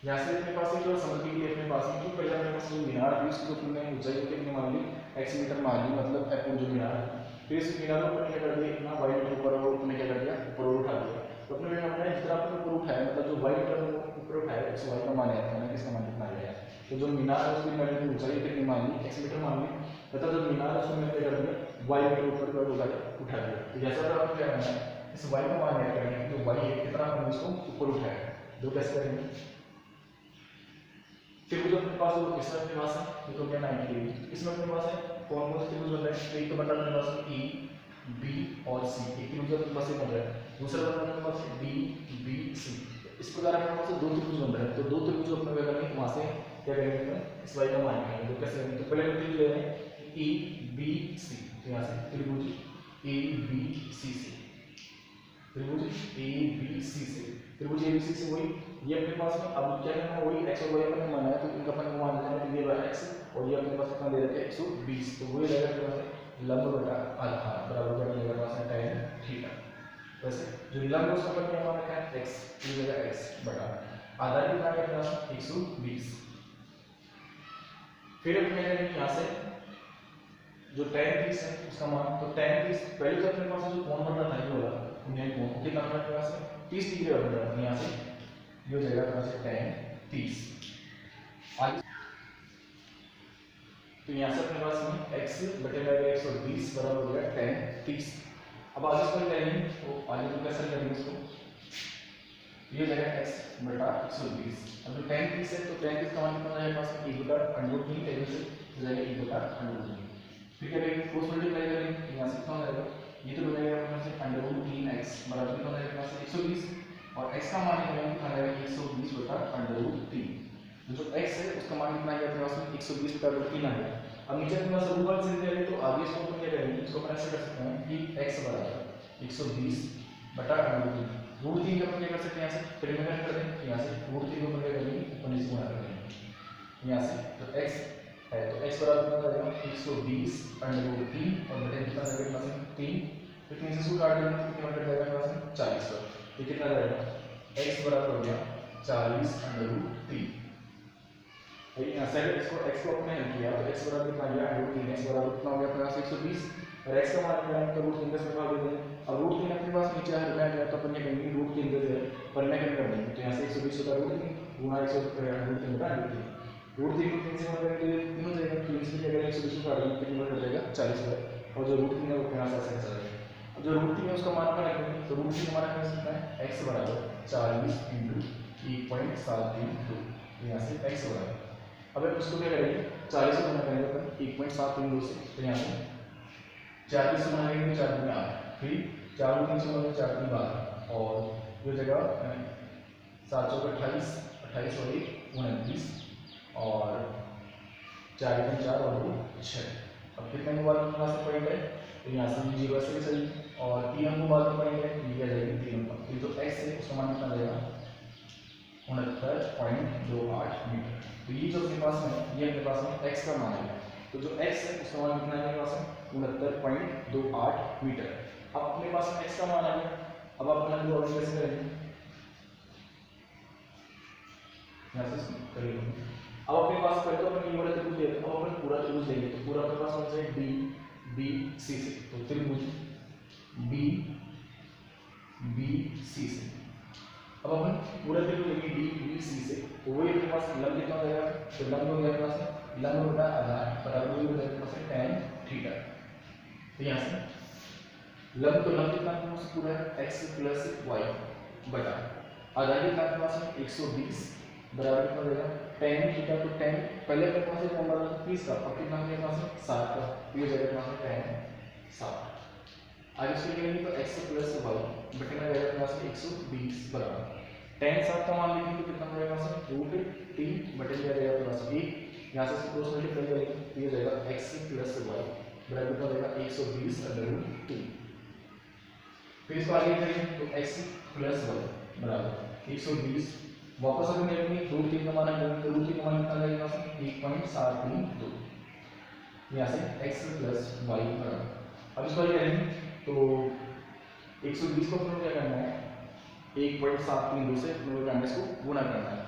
यहाँ से अपने पास एक समझने के लिए अपने पास में पहले अपने पास जो मीनार थी उसकी अपने ऊंचाई कितनी मान ली, x मीटर मान ली, मतलब f जो मीनार है। फिर इस मीनार को अपने क्या कर दिया, इतना y मीटर ऊपर और अपने क्या कर दिया, ऊपर उठा दिया। तो अपने में हमने जितना अपने ऊपर उठाया, मतलब जो y मीटर ऊपर उठाया उस y का मान आता है, किसका मान कितना आया। तो जो मीनार है उसकी मैंने ऊंचाई कितनी मान ली, x मीटर मान ली, मतलब जो मीनार है उसको मैंने क्या कर दिया, y मीटर ऊपर उठा दिया। तो जैसा तो आपको क्या करना है, इस y का मान याद करना है, जो y है कितना हमने उसको ऊपर उठाया, जो कैसे करेंगे। त्रिभुज अपने पास वो किसमें अपने पास है, ये तो क्या 90 डिग्री, इसमें अपने पास है कौन कौन से त्रिभुज बन रहे हैं, एक तो बन रहा है अपने पास E B और C, एक त्रिभुज अपने पास बन रहा है, दूसरा बन रहा है अपने पास D B C। इस प्रकार अपने पास दो त्रिभुज बन रहे हैं, तो दो त्रिभुज अपने क्या करेंगे, वहां से क्या करेंगे, इस y का मान निकालेंगे। तो कैसे करेंगे, तो पहले त्रिभुज ले रहे हैं E B C, तो यहाँ से त्रिभुज A B C से, त्रिभुज A B C से, त्रिभुज A B C से वही ये अपने पास में। अब क्या करना है, वही x और y अपने माना है, तो इनका अपन मान लेना है, ये वाला x और ये अपने पास कितना दे रखे हैं 120, तो वही रहेगा अपने पास लंब बटा आधार बराबर क्या मिलेगा अपने पास tan थीटा। वैसे जो लंब उसका अपन क्या मान रखा है x, ये मिलेगा x बटा आधार कितना है अपने पास 120। फिर अपने क्या करेंगे, यहाँ से जो tan 30 है उसका मान, तो tan 30 पहले तो अपने पास जो कोण बन रहा था ये वाला उन्हें कोण कितना बन रहा है अपने पास 30 डिग्री बन रहा है, यहाँ से ये हो जाएगा अपने पास tan 30। आगे तो यहाँ से अपने पास में x बटे 120 बराबर हो गया tan 30। अब आगे इसको करेंगे, तो आगे तो कैसे करेंगे इसको, ये हो जाएगा x बटा 120। अब जो tan 30 है, तो tan 30 का मान कितना आ जाएगा पास में e बटा √3, टेबल से हो जाएगा e बटा √3। फिर क्या करेंगे, क्रॉस मल्टीप्लाई करेंगे, यहाँ से कितना हो जाएगा, ये तो बनेगा अपने पास √3x बराबर कितना आ जाएगा 120 और x का मान कितना आ जाएगा 120 बटा √3। जो x है उसका मान कितना आ गया अपने पास में 120 बटा √3 आ गया। अब नीचे अपने पास ऊपर से दे रहे, तो आगे इसको अपन क्या करेंगे, इसको अपन ऐसे कर सकते हैं कि x बराबर 120 बटा √3 का अपन क्या कर सकते हैं, यहाँ से परिमेय कर दें, यहाँ से √3 को अपन क्या करेंगे, अपन इसको गुणा कर देंगे यहाँ से। तो x है, तो x बराबर कितना आ जाएगा 120 √3 और बटे कितना आ जाएगा अपने पास 3, तो 3 से इसको काट देंगे तो कितना बच जाएगा अपने पास में 40 पर, ये कितना रहेगा x बराबर हो गया 40 √3। यहाँ से इसको x को अपने हल किया, तो x बराबर कितना आ गया √3, x बराबर कितना हो गया अपने पास 120 और x का मान निकालेंगे तो √3 से भाग दे देंगे। अब √3 अपने पास नीचे आ गया, तो अपन ये करेंगे √3 दे दे पर मैं क्या कर देंगे, तो यहाँ से 120 होता √3 गुणा 100 बटा √3 को 3 से मत करेंगे तीन हो जाएगा, 3 से क्या करेंगे 120 को काट देंगे कितना हो जाएगा 40 पर, और जो √3 है वो यहाँ से ऐसे चला जाएगा। अब जो √3 है उसका मान क्या रखेंगे, तो √3 हमारा क्या कितना है x बराबर 40 × 1.732, यहाँ से x बराबर। अब इसको क्या करेंगे 40 से गुणा करेंगे अपन 1.732 से, तो यहाँ से 40 से गुणा करेंगे 4 में 8, फिर 4 3 से गुणा 4 3 12 और ये जगह 7 चौक 28 28 और 1 29 और 4 3 4 और 2 6। अब कितने के बाद में से पॉइंट है, तो यहाँ से 0 से भी सही और 3 अंकों बाद में पॉइंट है, ये आ जाएगी 3 अंक, तो जो x है उसका मान कितना जाएगा 69.28 मीटर। तो ये जो अपने पास में ये अपने पास में x का मान है, तो जो x है उसका मान कितना है अपने पास में 69.28 मीटर। अब अपने पास में x का मान आ गया, अब अपन लोग कैसे करेंगे, यहाँ से करेंगे। अब अपने पास पहले तो अपन ये वाला त्रिभुज लेते हैं, अब अपन पूरा त्रिभुज लेंगे, तो पूरा अपने पास कौन सा है D B C से, तो त्रिभुज B B C से। अब अपन पूरा त्रिभुज लेंगे D B C से, तो वही अपने पास लंब कितना हो जाएगा, तो लंब हो गया अपने पास लंब बटा आधार बराबर हो जाएगा अपने पास tan थीटा। तो यहाँ से लंब तो लंब कितना अपने पास पूरा है x + y बटा आधार कितना अपने पास है 120 बराबर कितना हो जाएगा tan थीटा, तो tan पहले अपने पास एक नंबर था 30 का, अब कितना अपने पास है 7 का, ये हो जाएगा अपने पास tan 7। आगे इसको करेंगे तो x + y बटे में आ जाएगा अपने पास 120 बराबर tan 7 का मान लेंगे तो कितना हो जाएगा √3 बटे में आ जाएगा अपने पास 1, यहाँ से क्रॉस मल्टीप्लाई करेंगे तो ये हो जाएगा x + y बराबर कितना हो जाएगा 120 √3। फिर इसको आगे करेंगे तो x + y बराबर 120, वापस अगर करेंगे √3 का मान करेंगे तो √3 का मान कितना 1.732, यहाँ से x प्लस वाई बराबर, अब इसको क्या करेंगे तो 120 को अपने क्या करना है 1.732 से अपने करना है इसको गुना करना है,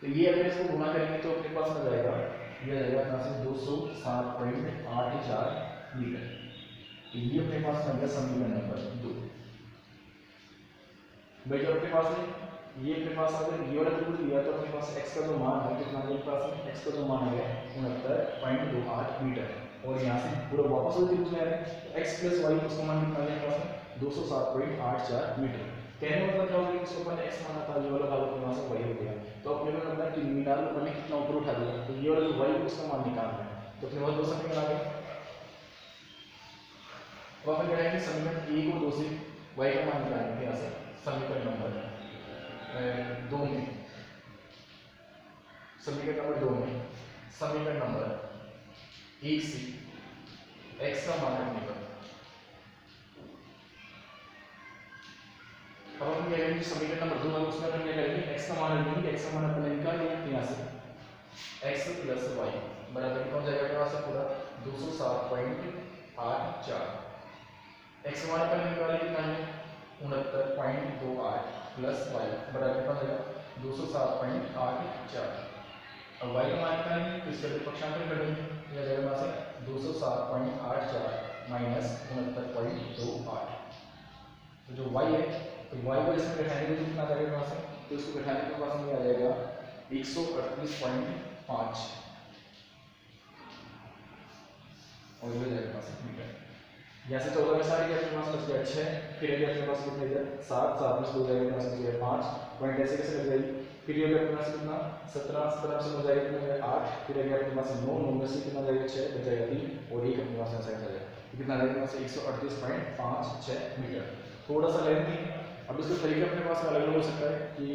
तो ये अगर इसको गुना करेंगे तो अपने पास आ जाएगा ये आ जाएगा यहाँ से 207.84 लीटर, तो ये अपने पास आ गया समीकरण नंबर 2। भाई जो अपने पास है ये अपने पास अगर ये वाला त्रिभुज दिया तो अपने पास x का जो मान है कितना है अपने पास x का जो मान है 69.28 मीटर, और यहाँ से पूरा वापस वो त्रिभुज में आ रहे हैं तो x प्लस वाई उसका मान कितना है अपने पास 207.84 मीटर। कहने का मतलब क्या हो गया इसको अपन x माना था ये वाला भाग अपने पास y हो गया, तो अपने को लगता है कि मीनार ऊपर ने कितना ऊपर उठा दिया, तो ये वाला जो y उसका मान निकालना है, तो अपने पास दो समीकरण आ गए। अब अपन करेंगे समीकरण 1 और 2 से y का मान निकालेंगे, यहाँ से समीकरण नंबर 2 में, समीकरण नंबर 2 में समीकरण नंबर 1 से x का मान रखने पर अब हम क्या करेंगे समीकरण नंबर 2 है उसमें अपन क्या करेंगे x का मान रखेंगे, x का मान अपन निकाल लिया यहाँ से x प्लस वाई बराबर कितना हो जाएगा यहाँ से पूरा 207.84, x का मान अपन निकाले कितना है 69.28 प्लस वाई बराबर कितना हो जाएगा 207.84, अब y का मान निकालेंगे तो इसका पक्षांतर कर देंगे तो आ जाएगा यहाँ से 207.84 माइनस 69.28, तो जो y है तो y को इसमें बैठाने के लिए कितना करेगा वहां से, तो इसको बैठाने के बाद हमें आ जाएगा 138.5 और ये जाएगा वहां से मीटर, यहाँ से 14 में सारे अपने पास बच गया 6, फिर अगर अपने पास कितना इधर 7 7 में हो जाएगा अपने पास बच गया 5 पॉइंट ऐसे कैसे लग जाएगी, फिर ये अपने पास कितना 17 17 से हो जाएगा कितना 8, फिर अगर अपने पास 9 9 में से कितना जाएगा 6 बच जाएगा 3 और एक अपने पास ऐसा आ जाएगा कितना जाएगा वहां से 138.56 मीटर, थोड़ा सा लेंथ है। अब इसका तरीका अपने पास अलग अलग हो सकता है कि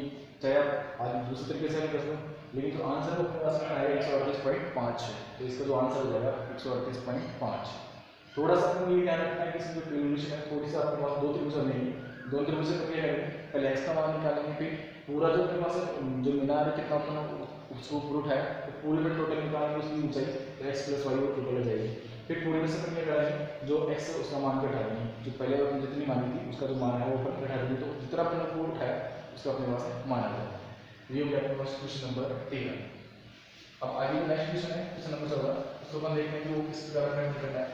चाहे आप आज दूसरे तरीके से कर सकते, लेकिन जो आंसर अपने पास में आएगा 138.5 है, तो इसका जो आंसर हो जाएगा 138.5। थोड़ा सा आपको ये ध्यान रखना है कि इसमें ट्रिब्यूलेशन है थोड़ी सी आपके पास दो त्रिभुज लेंगे, दो त्रिभुज को क्या करेंगे पहले x का मान निकालेंगे, फिर पूरा जो अपने पास जो मीनार है कितना अपना उसको ऊपर उठाया तो पूरे में टोटल निकालेंगे उसकी ऊंचाई तो x प्लस वाई वो टोटल हो जाएगी, फिर पूरे में से अपन क्या करेंगे जो x है उसका मान बैठा देंगे, जो पहले अपन जितनी मानी थी उसका जो मान है वो ऊपर बैठा देंगे, तो जितना अपन ऊपर उठाया उसका अपने पास मान आ जाएगा। ये हो गया अपने पास क्वेश्चन नंबर 13। अब आगे नेक्स्ट क्वेश्चन है क्वेश्चन नंबर 14, उसको अपन देखते हैं कि वो किस प्रकार में करना है।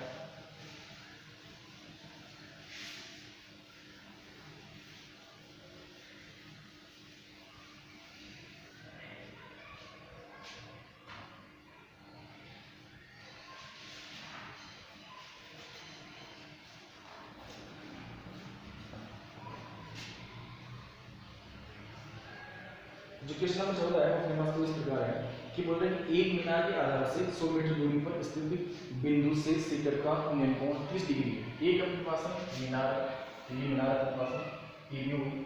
जो क्वेश्चन नंबर 14 है अपने पास तो इस प्रकार है कि बोल रहे हैं कि एक मीनार के आधार से 100 मीटर दूरी पर स्थित बिंदु से शिखर का उन्नयन कोण 30 डिग्री है। एक अपने पास है मीनार, ये मीनार अपने पास है, ये भी होगी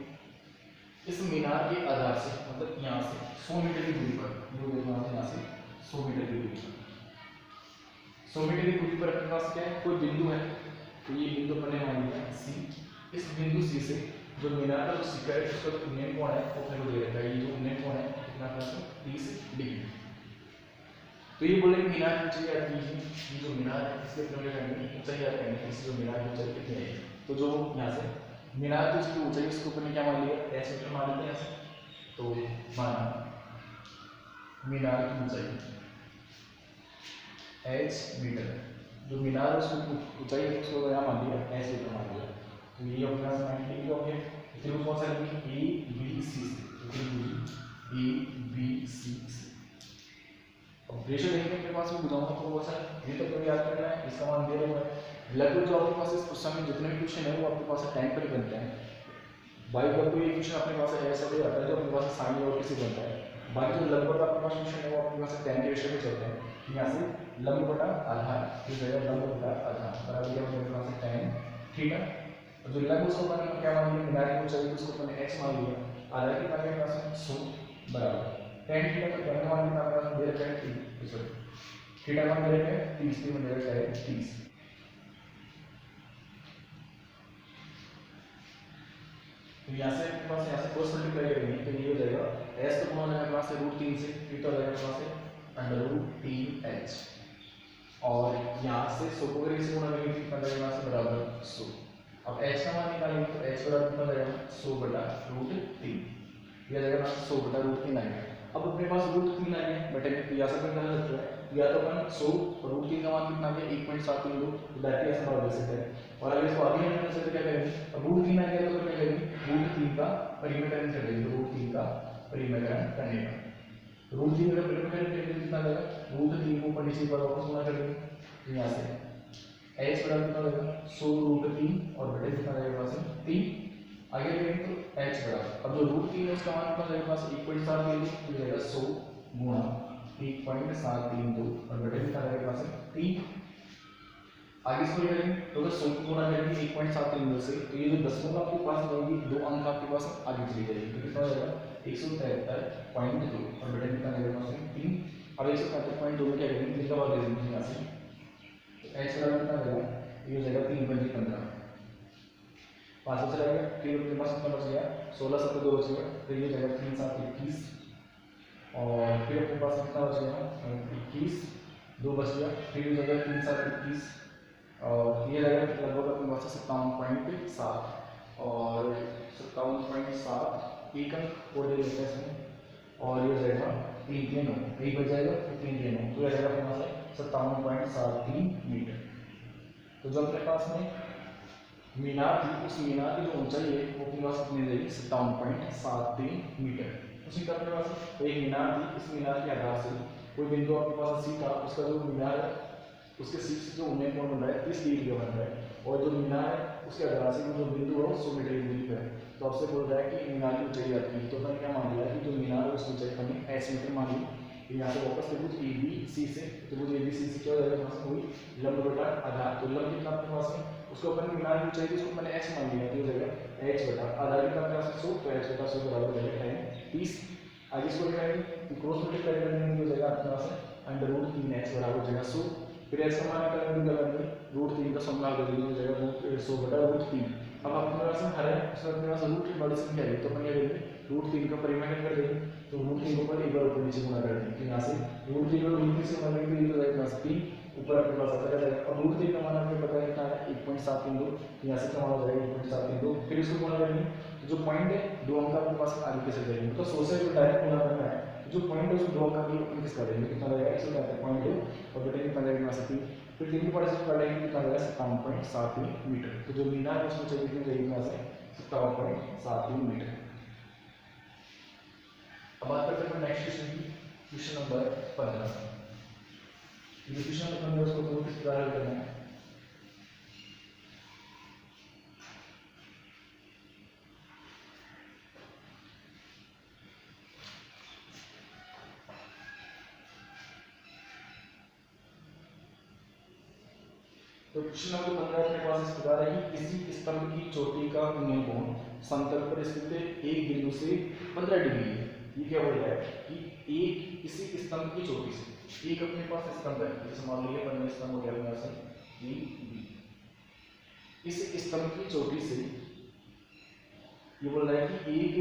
इस मीनार के आधार से मतलब यहाँ से 100 मीटर की दूरी पर, यहाँ से 100 मीटर की दूरी पर, 100 मीटर की दूरी पर अपने पास क्या है कोई बिंदु है, तो ये बिंदु अपने मान लिया सी, इस बिंदु सी से जो मीनार का जो शिखर है उसका जो उन्नयन कोण है वो अपने को दे रखा है, ये जो उन्नयन कोण है कितना प्लस 30 डिग्री। तो ये बोले मीनार की ऊंचाई याद कीजिए, ये जो मीनार है इसके अपने क्या करेंगे ऊंचाई याद करेंगे, इससे जो मीनार की ऊंचाई कितनी है, तो जो यहाँ से मीनार की उसकी ऊंचाई उसके ऊपर क्या मान लिया एच मीटर मान लेते हैं ऐसे, तो माना मीनार की ऊंचाई एच मीटर, जो मीनार है उसकी ऊंचाई है उसको यहाँ मान लिया एच मीटर मान लिया, तो ये अपना 90 डिग्री हो गया। त्रिभुज कौन सा लेंगे ए बी सी से, त्रिभुज ए बी सी से। अब रेशियो देखने के पास में बुझाऊंगा तो वो सर ये तो कभी याद करना है, इसका मान दे रहा है लगभग जो आपके पास इस समय जितने भी क्वेश्चन है वो आपके पास टाइम पर ही बनते हैं। बाई का कोई क्वेश्चन अपने पास ऐसा कोई आता है जो अपने पास साइन और किसी बनता है, बाकी जो लगभग आपके पास क्वेश्चन है वो आपके पास टाइम के रेशियो में चलते हैं। यहाँ से लंब बटा आधार, ये जगह लंब बटा आधार बराबर क्या मेरे पास tan थीटा, जो लंब उसको अपन क्या मान लिया मीनार की ऊंचाई उसको अपन x मान लिया, आधार की मान मेरे पास 100 बराबर tan थीटा का tan मान कितना मेरे पास दे रखा है 30, सॉरी थीटा मान दे रखा है 30, में दे रखा है 30। तो यहाँ से आपके पास यहाँ से क्रॉस मल्टीप्लाई करेंगे तो ये हो जाएगा s तो कौन है वहाँ से √3 से, फिर तो आ जाएगा वहाँ से √3h, और यहाँ से 100 को अगर इसे गुणा करेंगे तो कितना जाएगा वहाँ से बराबर 100। अब h का मान निकालेंगे तो h बराबर कितना जाएगा 100/√3, यह जाएगा वहाँ से 100/√3 आएगा। अब अपने पास √3 आ गया, बटे में या से करना सकते हैं, या तो अपन 100 √3 का मान कितना गया 1.732, तो डायरेक्टली ऐसा बात कर सकते हैं। और अगर इसको आगे नहीं कर सकते क्या करेंगे, अब √3 आ गया तो क्या करेंगे, √3 का परिमेयकरण कर देंगे, √3 का परिमेयकरण करने का √3 का परिमेयकरण करने का कितना जाएगा, √3 को ऊपर नीचे पर वापस गुणा कर देंगे, तो यहाँ से h बराबर कितना जाएगा 100 √3 और बटे कितना जाएगा वहाँ से 3, आगे करेंगे तो h बराबर, अब जो √3 है उसका मान कितना जाएगा पास 1.732, तो जाएगा 100 गुणा 1.732 और बटे कितना जाएगा वहाँ से 3, आगे इसको करेंगे तो अगर 100 गुणा करेंगे 1.732 से, तो ये जो दशमलव आपके पास रहेगी 2 अंक आपके पास आगे चली जाएगी, तो कितना हो जाएगा 173.2 और बटे कितना जाएगा वहाँ से 3। अब 173.2 में क्या करेंगे 3 का भाग दे देंगे यहाँ से, तो h बराबर कितना जाएगा, ये हो जाएगा 3×15, 5 से चला गया, फिर अपने पास कितना बच गया 16 7 2 बच गया, फिर ये जाएगा 3 7 21, और फिर अपने पास कितना बच गया 21, 2 बच गया, फिर ये जाएगा 3 7 21, और ये जाएगा लगभग अपने पास 57.7, और 57.7 एक अंक और दे देते हैं इसमें, और ये जाएगा 3 3 9, एक बच जाएगा फिर 3 3 9, तो ये जाएगा अपने पास 57.73 मीटर। तो जो अपने पास में मीनार थी, उस मीनार की जो ऊंचाई है वो अपने पास कितनी रहेगी 57.73 मीटर। उसी तरह अपने पास एक मीनार थी, इस मीनार के आधार से कोई बिंदु आपके पास सी था, उसका जो मीनार है उसके शीर्ष से जो उन्नयन कोण बन रहा है 30 डिग्री का बन रहा है, और जो मीनार है उसके आधार से जो बिंदु है 100 मीटर की दूरी पर है, तो आपसे बोल रहा है कि मीनार की ऊंचाई आती है, तो अपन क्या मान लिया कि जो मीनार है उसकी ऊंचाई अपने h मीटर मान ली। यहाँ से वापस त्रिभुज ABC से, त्रिभुज ABC से क्या हो जाएगा वहाँ से कोई लंब बटा आधार, तो लंब कितना अपने पास है उसको अपन मीनार की ऊंचाई उसको मैंने h मान लिया, तो हो जाएगा h बटा आधार कितना अपने पास 100, तो h बटा 100 बराबर हो जाएगा 30। आगे इसको क्या करेंगे क्रॉस मल्टीप्लाई करने में हो जाएगा अपने पास √3h बराबर हो जाएगा 100, फिर h का मान निकालेंगे √3 का सम लगा देंगे, हो जाएगा 100/√3। अब अपने पास हर है उसमें अपने पास रूट की बड़ी संख्या है, तो अपन क्या करेंगे √3 का परिमेयकरण कर देंगे, तो √3 को ऊपर एक बार ऊपर नीचे गुणा कर देंगे, तो यहाँ से √3 को √3 से गुणा करेंगे तो ये हो जाएगा 3, ऊपर अपने पास आता जाएगा, और √3 का मान आपको पता है कितना है 1.732, यहाँ से क्या मान हो जाएगा 1.732, फिर इसको गुणा करेंगे तो जो पॉइंट है 2 अंक आपके पास आगे कैसे करेंगे, तो 100 से जो डायरेक्ट गुणा करना है, जो पॉइंट है उसको 2 अंक आगे अपन किस कर देंगे, कितना रहेगा 173.2 और बटे कितना जाएगा यहाँ से 3, फिर 3 की पावर से काटेंगे कितना जाएगा 57.73 मीटर। तो जो मीनार है उसको चाहिए कितनी जाएगी यहाँ से 57.73 मीटर। अब बात करते हैं नेक्स्ट क्वेश्चन की, क्वेश्चन नंबर 15। ये क्वेश्चन नंबर 15 उसको तो किस प्रकार हल करना है। तो क्वेश्चन नंबर 15 अपने पास इस प्रकार है कि किसी स्तंभ की चोटी का उन्नयन कोण समतल पर स्थित एक बिंदु से 15 डिग्री है। ये क्या बोल रहा है कि एक किसी स्तंभ की चोटी से, एक अपने पास स्तंभ है, जैसे मान लीजिए 15 स्तंभ हो गया अपने पास ए बी, इस स्तंभ की चोटी से ये बोल रहा है कि एक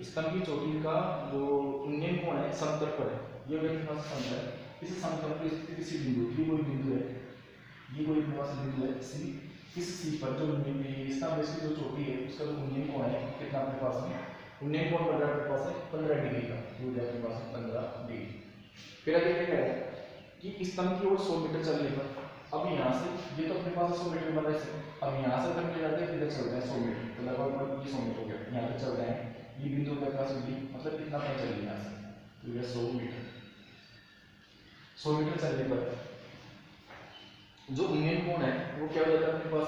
स्तंभ की चोटी का जो उन्नयन कोण है समतल पर है, ये अपने पास स्तंभ है, इस समतल पर स्थित किसी बिंदु, ये कोई बिंदु है, ये कोई अपने पास बिंदु है सी, इस सी पर जो स्तंभ इसकी जो चोटी है उसका जो उन्नयन कोण है कितना अपने पास है, उन्नयन कोण बन रहा है अपने पास है 15 डिग्री का, जो है अपने पास 15 डिग्री। फिर आगे क्या है कि स्तंभ की ओर 100 मीटर चलने पर, अब यहाँ से ये तो अपने पास 100 मीटर बना है, अब यहाँ से हम क्या करते हैं इधर चलते हैं 100 मीटर, तो लगभग 100 मीटर हो गया, यहाँ पे चल रहे हैं, ये बिंदु अपने पास भी मतलब कितना पर चलिए यहाँ से, तो ये 100 मीटर, 100 मीटर चलने पर जो उन्नयन कोण है वो क्या हो जाता है अपने पास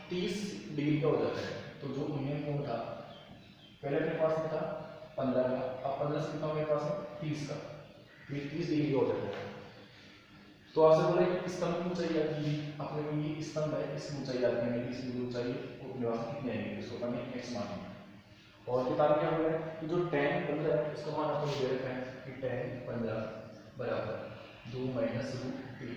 30 डिग्री का हो जाता है। तो जो उन्नयन कोण था पहले अपने पास था 15 का, अब 15 से कितना मेरे पास 30 का, ये 30 डिग्री का हो जाता है। तो आपसे बोला कि स्तंभ की ऊंचाई आती है, अपने को ये स्तंभ है इसकी ऊंचाई आती है, इसकी ऊंचाई वो अपने पास कितनी आएगी इसको अपन x मानेंगे। और किताब में क्या बोला है कि जो tan 15 है इसका मान आपको दे रखा है कि tan 15 बराबर 2 - √3।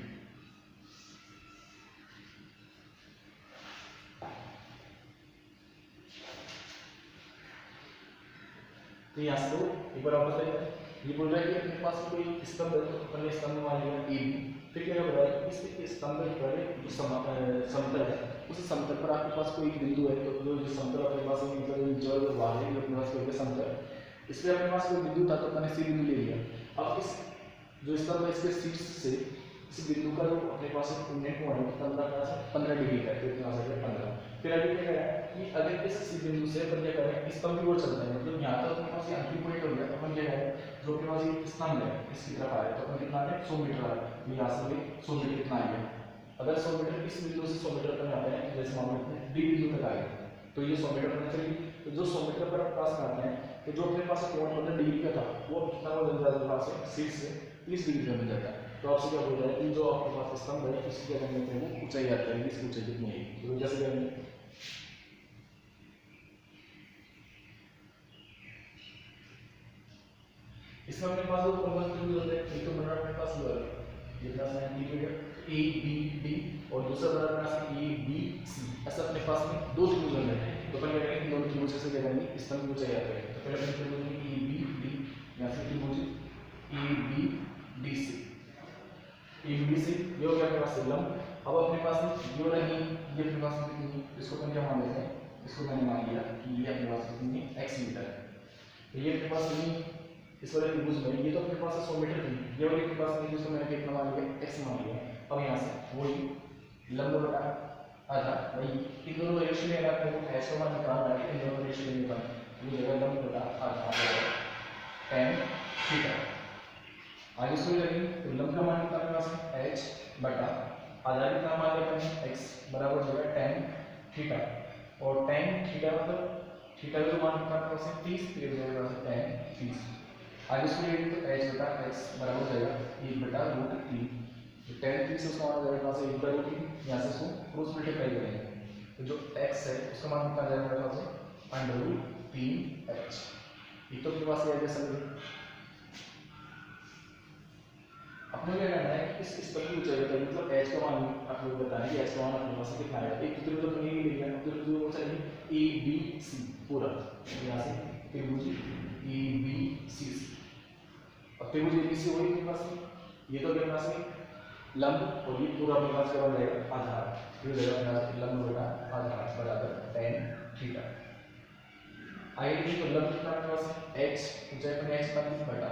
तो यहाँ से तो एक बार वापस आइए, ये बोल रहा है कि अपने पास कोई स्तंभ है, तो अपन ने स्तंभ मान लिया ए बी। फिर क्या हो रहा है, इस स्तंभ पर जो समतल है, उस समतल पर आपके पास कोई बिंदु है, तो जो समतल अपने पास है, मतलब जो वाले जो अपने पास कोई समतल, इसलिए अपने पास कोई बिंदु था तो अपन ने सी बिंदु ले लिया। अब इस जो स्तंभ है इसके शीर्ष से इस बिंदु का जो अपने पास इंडेंट कोण है 15 डिग्री का है, तो इतना आ जाएगा 15। फिर अभी क्या करें कि अगर इस सी बिंदु से अपन क्या करें, स्तंभ की ओर चलते हैं, मतलब यहाँ तक अपने पास ये अंतिम पॉइंट हो गया, तो अपन क्या करें, जो अपने पास ये स्तंभ है इसकी तरफ आ रहा है, तो अपन कितना है 100 मीटर आ रहा है, यहाँ से भी 100 मीटर कितना आ गया। अगर 100 मीटर इस बिंदु से 100 मीटर पर आते हैं, जैसे मान लो डी बिंदु तक आ गए, तो ये 100 मीटर पर चलेगी। तो जो 100 मीटर पर पास आते हैं, तो जो अपने पास कोण 15 डिग्री का था, वो कितना हो जाता है, पास शीर्ष से 30 डिग्री का मिल जाता है। तो आपसे क्या बोल रहा है कि जो आपके पास स्तंभ है उसकी क्या करनी है, वो ऊंचाई याद करेंगे, इसकी ऊंचाई कितनी है, तो जैसे करेंगे इसमें अपने पास दो प्रमुख त्रिभुज होते हैं, एक तो बना अपने पास ये बना है ए बी डी और दूसरा बना अपने पास ए बी सी। ऐसा अपने पास में दो त्रिभुज होते हैं, तो अपन क्या करेंगे, दोनों त्रिभुज से क्या करेंगे, स्तंभ की ऊंचाई याद करेंगे। तो पहले अपन त्रिभुज ए बी डी, यहाँ से त्रिभुज A B D C, A B C ये हो गया अपने पास लंब। अब अपने पास ये नहीं, ये अपने पास कितनी, इसको अपन क्या मान लेते हैं, इसको मैंने मान लिया कि ये अपने पास कितनी x मीटर है। तो ये अपने पास नहीं, इस वाले त्रिभुज में ये तो अपने पास 100 मीटर थी, ये वाले के पास नहीं, जिसको मैंने कितना मान लिया x मान लिया। अब यहाँ से वही लंब बटा आधा, वही इन दोनों रेशियो में अगर आपको h का मान निकालना है, इन दोनों रेशियो में निकालना है, ये जगह लंब बटा आधा tan थीटा। आगे इसको करेंगे तो लंब का मान कितना पास है h बटा आधा कितना मान लिया अपन x बराबर हो गया tan थीटा, और tan थीटा मतलब थीटा का मान कितना पास है 30, तो ये हो जाएगा tan 30। आगे इसको करेंगे तो h बटा x बराबर हो जाएगा 1 बटा √3, तो tan 30 उसका मान हो जाएगा 1 बटा √3, यहाँ से इसको क्रॉस मल्टीप्लाई करेंगे, तो जो x है उसका मान कितना आ जाएगा मेरे पास √3h। ये तो अपने पास ये आएगा समीकरण। अपने क्या करना है कि इस पर की ऊंचाई बताइए, मतलब h का मान आप लोग बताएं कि h का मान अपने पास कितना आएगा। एक त्रिभुज अपन ये ले लिया, त्रिभुज कौन सा है ए बी सी पूरा, यहाँ से त्रिभुज ए बी सी, अब त्रिभुज ए बी सी वही अपने पास ये तो अपने पास लंब, और ये पूरा अपने पास क्या बन जाएगा आधार, ये हो जाएगा अपने पास लंब बटा आधार बराबर tan थीटा। आगे देखिए तो लंब कितना अपने पास h, ऊंचाई अपने h का बटा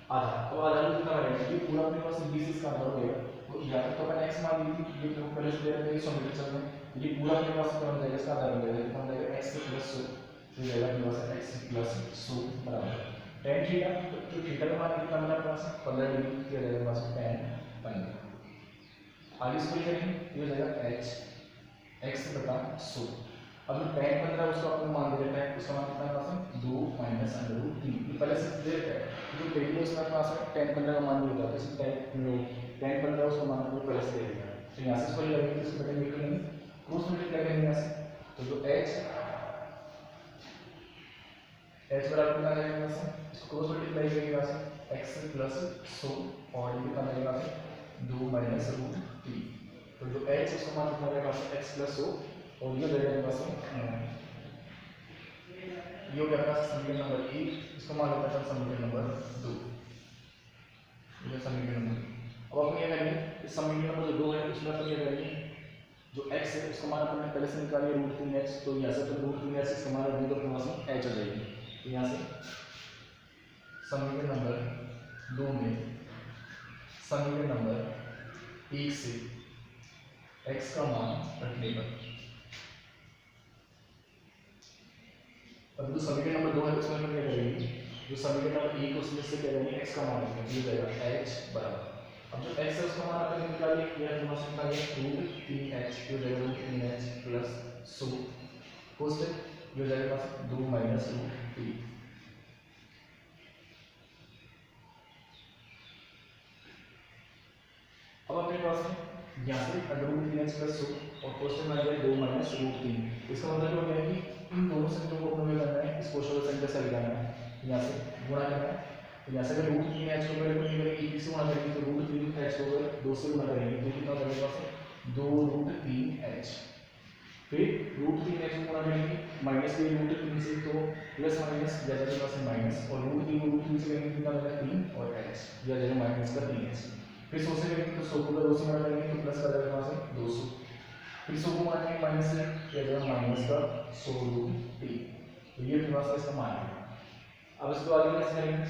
आधा, तो आधा कितना बनेगा, ये पूरा अपने पास 20 का आधार हो गया, तो यहाँ तक तो अपन x मान ली थी, ये तो पहले से दे रहे थे 100 मीटर चल रहे हैं, ये पूरा अपने पास क्या हो जाएगा, इसका आधार हो जाएगा, कितना हो जाएगा x प्लस 100, तो जाएगा अपने पास x प्लस 100 बराबर tan थीटा। तो थीटा का मान कितना बना अपने पास 15 डिग्री, ये हो जाएगा पास tan 15। आगे इसको करेंगे, ये हो जाएगा h x बटा 100। अब जो tan 15 उसका अपन मान दे देते हैं, उसका मान कितना पास है 2 माइनस √3, ये पहले से दे देते हैं, जो पहले उसका पास है tan 15 का मान होता है, तो tan 15 उसका मान को पहले से दे देगा, तो यहाँ से इसको लगेगा, इसको बटन लिख लेंगे, क्रॉस मल्टीप्लाई करेंगे यहाँ से, तो जो h बराबर कितना आ जाएगा, इसको क्रॉस मल्टीप्लाई करेंगे यहाँ से x प्लस 100 और ये कितना लगेगा 2 माइनस √3, तो जो h उसका मान कितना रहेगा x प्लस 100 और ये लगेगा पास में ये हो गया पास समीकरण नंबर 1, इसको मान लेते हैं समीकरण नंबर 2, ये समीकरण नंबर। अब अपन क्या करेंगे, इस समीकरण नंबर जो 2 है उसमें अपन क्या करेंगे, जो x है उसका मान अपन ने पहले से निकाल लिया √3h, तो यहाँ से तो √3h इसका मान रखेंगे तो अपने पास में h आ जाएगी, तो यहाँ से समीकरण नंबर 2 में समीकरण नंबर 1 से x का मान रखने पर, अब जो समीकरण नंबर 2 है उसमें हम क्या करेंगे, जो समीकरण नंबर 1 उसमें से क्या करेंगे x का मान रखेंगे, ये जाएगा h बराबर, अब जो x है उसका मान अपन निकालिए, ये हमारे पास निकालिए √3h, ये जाएगा √3h प्लस 100 कोष्टक, ये जाएगा पास 2 माइनस √3। अब अपने पास में यहाँ से √3h प्लस 100 और कोष्टक में आ जाएगा 2 माइनस √3, इसका मतलब हो गया कि इन दोनों संख्याओं को अपने करना है, इस कोष्टक संख्या से लगाना है, यहाँ से गुणा करना है, तो यहाँ से अगर √3h को पहले गुणा करेंगे, 1 से गुणा करेंगे तो √3h को अगर 2 से गुणा करेंगे तो कितना हो जाएगा 2 √3h, फिर रूट 3 एच को गुणा करेंगे, माइनस के रूट 3 से तो प्लस माइनस या जगह पास माइनस, और रूट 3 से करेंगे कितना बनेगा 3 और एच या जगह माइनस का 3 एच। फिर 100 से करेंगे तो 100 को 2 से गुणा करेंगे तो प्लस का जगह पास 200, फिर 100 को गुणा करेंगे माइनस से या जगह माइनस का 100 रूट 3, तो ये अपने पास इसका मान है। अब इसको आगे कैसे करेंगे,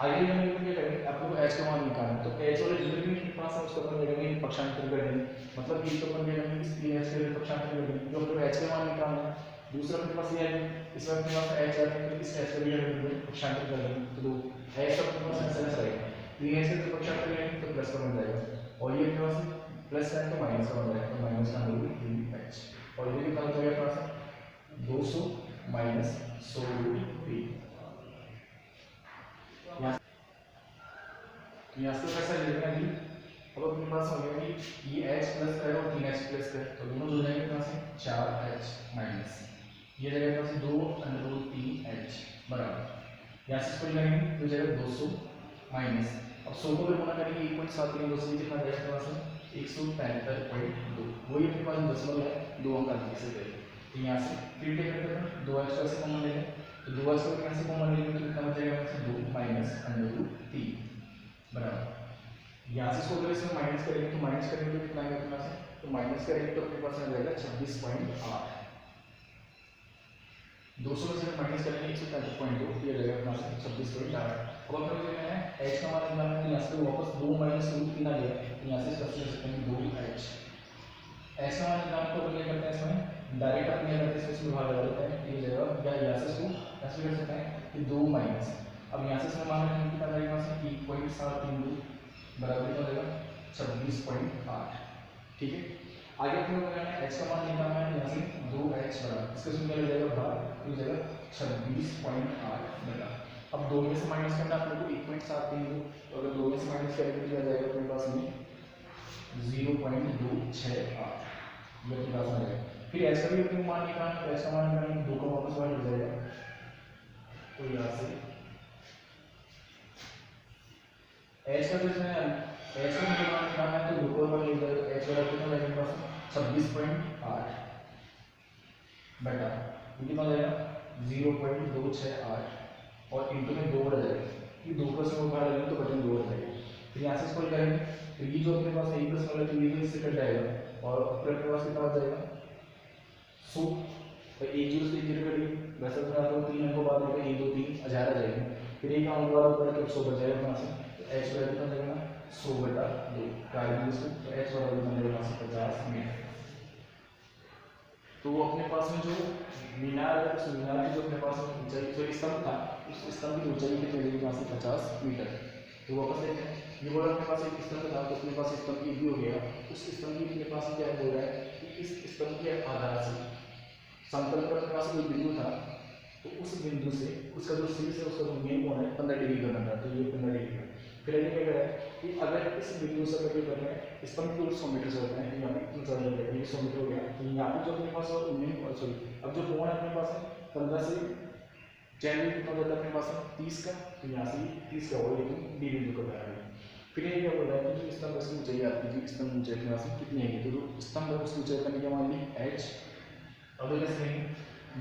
आगे हम लोग क्या करेंगे, आप लोग h का मान निकालना है, तो h वाले जितने भी पास है उसको अपन ले लेंगे पक्षांतर कर देंगे, मतलब कि तो अपन ले लेंगे इस 3h के पक्षांतर कर देंगे, जो अपने h का मान निकालना है। दूसरा अपने पास ये है, इसमें अपने पास h आ रहा है, इस h का भी पक्षांतर कर देंगे, तो h अपने पास ऐसा रहेगा, 3h के पक्षांतर करेंगे तो प्लस का बन जाएगा, और ये अपने पास प्लस का है तो माइनस का बन जाएगा, तो माइनस का होगा 3h, और ये कितना हो जाएगा अपने पास 200 माइनस 100 रूट 3। यहाँ से कैसा लेना है, अब अपने पास हो गया कि ये h प्लस का है और 3h प्लस का है, तो दोनों जुड़ जाएंगे कहाँ से 4h माइनस ये जगह पास 2 अंडर रूट 3h बराबर, यहाँ से इसको लेंगे तो जगह 200 माइनस, अब 100 को भी गुणा करेंगे 1.7 करेंगे 200 कितना जाएगा अपने पास 175.2, वही अपने पास दशमलव है 2 अंक आगे से गए, तो यहाँ से फिर क्या करते हैं 2h का से कॉमन लेंगे, तो 2h को यहाँ से कॉमन लेंगे तो कितना बचेगा 2 माइनस अंडर रूट 3 बराबर, यहाँ से इसको अगर इसमें माइनस करेंगे तो माइनस करेंगे तो कितना आएगा अपने पास, तो माइनस करेंगे तो अपने पास आ जाएगा 26.8, 200 में से माइनस करेंगे 135.2 ये जाएगा अपना 26.8। अब अपने को है h का मान निकालना है, यहाँ से वापस 2 माइनस रूट 3 आ गया, यहाँ से सबसे ले सकते हैं 2h, h का मान निकालने को अपन करते हैं इसमें डायरेक्ट अपने करते हैं इसमें भाग लगा देते हैं, ये जाएगा या यहाँ से इसको ऐसे कर सकते हैं कि 2 माइनस, अब यहाँ से इसमें मान रखेंगे कितना जाएगा 1.732 बराबर कितना देगा 26.8, ठीक है। आगे अपने को करना है h का मान निकालना है, यहाँ से 2h बराबर इसका सूत्र क्या हो जाएगा भाग, तो जगह 26.8 मिला। अब 2 में से माइनस करना अपने को 1.732, तो अगर 2 में से माइनस करेंगे तो क्या जाएगा अपने पास में 0.268 ये अपने पास आ जाएगा। फिर h का भी अपने मान निकालना है, h का मान निकालना 2 का वापस बाहर हो जाएगा, तो यहाँ से h का जो है h का मान निकालना है तो 2 का बाहर ले जाएगा, h बराबर कितना लगेगा मेरे पास 26.8 बटा ये कितना जाएगा 0.268 और इंटू में 2 बढ़ जाएगा, कि 2 प्लस में बाहर लगेगा तो बटन 2 बढ़ जाएगा, फिर यहाँ से इसको करेंगे तो ये जो अपने पास a प्लस वाला तो ये इससे कट जाएगा और अपने पास कितना बच जाएगा 100, तो 1 0 से 0 कटिए वैसे तो आपको 3 अंकों बाद में 1 2 3 हजार आ जाएंगे, फिर एक अंक वाला ऊपर तो 100 बच जाएगा वहाँ से, तो h बराबर कितना जाएगा 100 बटा 2 कार्य इसको, तो h बराबर कितना जाएगा वहाँ से 50 मीटर। तो वो अपने पास में जो मीनार है उस मीनार की जो अपने पास ऊंचाई जो स्तंभ था उस स्तंभ की ऊंचाई कितनी रहेगी वहाँ से 50 मीटर। तो वापस देखते हैं ये बोला अपने पास एक स्तंभ था तो अपने पास स्तंभ की भी हो गया, उस स्तंभ की अपने पास क्या बोल रहा है कि इस स्तंभ के आधार से समतल पर अपने पास कोई बिंदु था, तो उस बिंदु से उसका जो शीर्ष है उसका जो मेन कोण है 15 डिग्री का बन रहा है, तो ये 15 डिग्री है। फिर आगे क्या कर रहा है कि अगर इस बिंदु से अगर कर रहे हैं स्तंभ की 100 मीटर से होता है, यहाँ पे कितना चल रहा है 100 मीटर हो गया, तो यहाँ पे जो अपने पास सॉरी अब जो कोण है अपने पास 15 से चैनल कितना होता है अपने पास 30 का, तो यहाँ से 30 का होगा लेकिन डी बिंदु का बना है। फिर ये क्या बोल रहा है कि जो स्तंभ उसकी ऊंचाई आती है, स्तंभ ऊंचाई अपने पास कितनी है, तो जो स्तंभ है उसकी ऊंचाई करने के मान ली h, अब कैसे करेंगे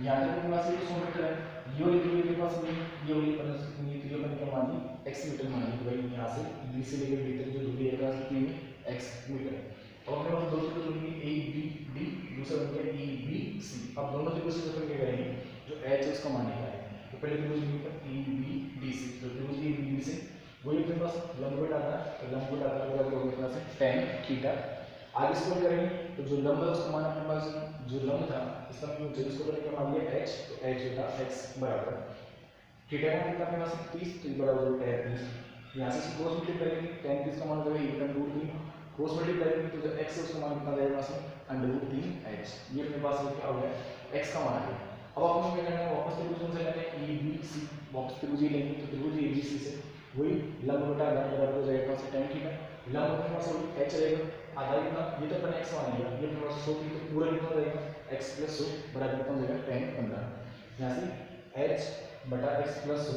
यहाँ तक अपने पास 100 मीटर है, ये वाली दूरी अपने पास नहीं, ये वाली 15 से कितनी है, तो ये करने का मान ली x मीटर मान ली, तो भाई यहाँ से b से लेकर d तक जो दूरी है कितनी है x मीटर। और अपने पास दो चित्र दूरी a b d, दूसरा बन गया e b c। अब दोनों त्रिभुज से अपन क्या करेंगे जो h है उसका मान निकालेंगे, तो पहले त्रिभुज e b d c, तो त्रिभुज e b d से वही अपने पास लंबवत आता है, तो लंबवत आता है बराबर होगा अपने पास tan थीटा। आगे इसको करेंगे तो जो लंब है उसका मान अपने पास जो लंब था इसका उसको करके मान लिया h, तो h बटा x बराबर थीटा का कितना अपने पास 30, तो बराबर हो tan 30। यहाँ से क्रॉस मल्टीप्लाई करेंगे tan 30 का मान हो जाएगा e बटा √3, क्रॉस मल्टीप्लाई करेंगे तो जो x है उसका मान कितना जाएगा वहाँ से √3h, ये अपने पास क्या हो गया x का मान आ गया। अब आपको क्या करना है वापस त्रिभुज कौन सा लेना है e b c, वापस त्रिभुज ही लेंगे तो त्रिभुज e b c से वही लंब बटा लंब बराबर हो जाएगा वहाँ से tan थीटा, लंब अपने पास h रहेगा आधा कितना, ये तो अपने x मान लिया, ये अपने पास 100 तो पूरा कितना हो जाएगा x प्लस 100 बराबर कितना हो जाएगा tan 15। यहाँ से h बटा x प्लस 100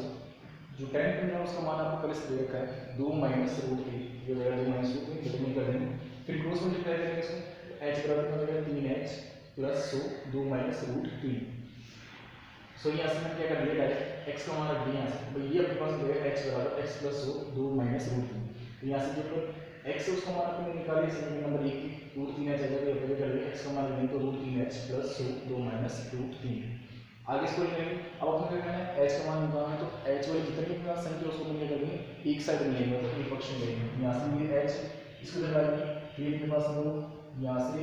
जो tan 15 उसका मान आपको पहले से दे रखा है 2 माइनस √3, ये हो जाएगा 2 माइनस √3 डिटरमिन कर देंगे, फिर क्रॉस मल्टीप्लाई करेंगे इसको h बराबर हो जाएगा 3h प्लस 100 2 माइनस रूट 3। सो यहाँ से मैंने क्या कर दिया डायरेक्ट x का मान रख दिया यहाँ से, तो ये अपने पास हो जाएगा h बराबर x प्लस 100 2 माइनस रूट 3। तो यहाँ से जो x है उसका मान अपने निकालिए समीकरण नंबर 1 की रूट 3h आ जाएगा, ये कर दिया x का मान लेंगे तो root 3h plus 100 2 minus root 3। आगे इसको लिखेंगे। अब अपने क्या करना है h का मान निकालना है, तो h वाली जितनी भी संख्या उसको मिलने करेंगे एक साइड में लेंगे, मतलब एक पक्ष में लेंगे। यहाँ से ये h इसको इधर लाएंगे, ये अपने पास हम लोग यहाँ से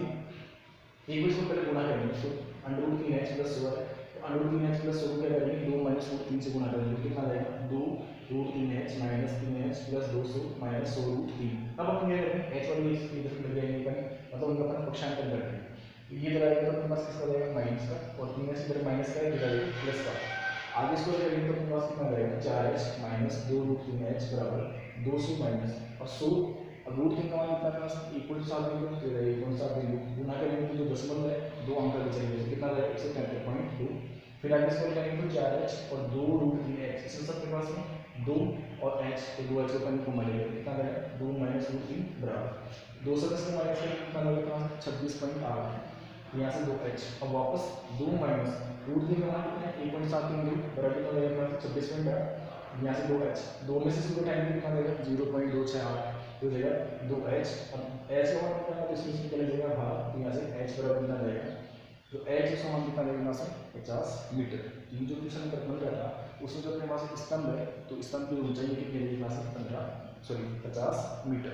एक भी इसको पहले गुणा करेंगे, तो अंडर रूट 3h प्लस 100 है, तो अंडर रूट 3h प्लस 100 क्या करेंगे 2 माइनस रूट 3 से गुणा करेंगे, कितना आएगा 2 root 3h minus 3h plus 200 minus 100 root 3। अब अपन क्या करेंगे h वाली इधर लग जाएंगे, मतलब उनका अपन पक्षांतर करते हैं, ये इधर आएगा तो अपने पास किसका जाएगा माइनस का, और 3h इधर माइनस का है, इधर आएगा प्लस का। आगे इसको करेंगे तो अपने पास कितना रहेगा 4h माइनस 2 रूट 3h बराबर 200 माइनस और 100। अब रूट 3 का मान कितना करना है इक्वल टू 7 बिंदु, तो ये इक्वल टू 7 बिंदु गुना करेंगे तो जो दशमलव है 2 अंक आगे चलेंगे, तो कितना रहेगा 133.2। फिर आगे इसको करेंगे तो 4h और 2 रूट 3h, इसमें सबके पास में 2 और h, तो 2h को अपन को मिलेगा, कितना रहेगा 2 माइनस रूट 3 बराबर 200 का माइनस करेंगे कितना रहेगा 26.8, यहाँ से 2h और वापस 2 माइनस रूट 3 का मान कितना है 1.73 बराबर कितना रहेगा 26.8, यहाँ से 2h 2 में से इसको घटाएंगे कितना रहेगा 0.268, तो हो जाएगा 2h। अब h का मान कितना है तो इसमें से निकल जाएगा बाहर, तो यहाँ से h बराबर कितना जाएगा, तो h का मान कितना रहेगा यहाँ से 50 मीटर। ये जो क्वेश्चन नंबर बन रहा था उसमें जो अपने पास एक स्तंभ है, तो स्तंभ की ऊंचाई कितनी रहेगी यहाँ से 50 मीटर।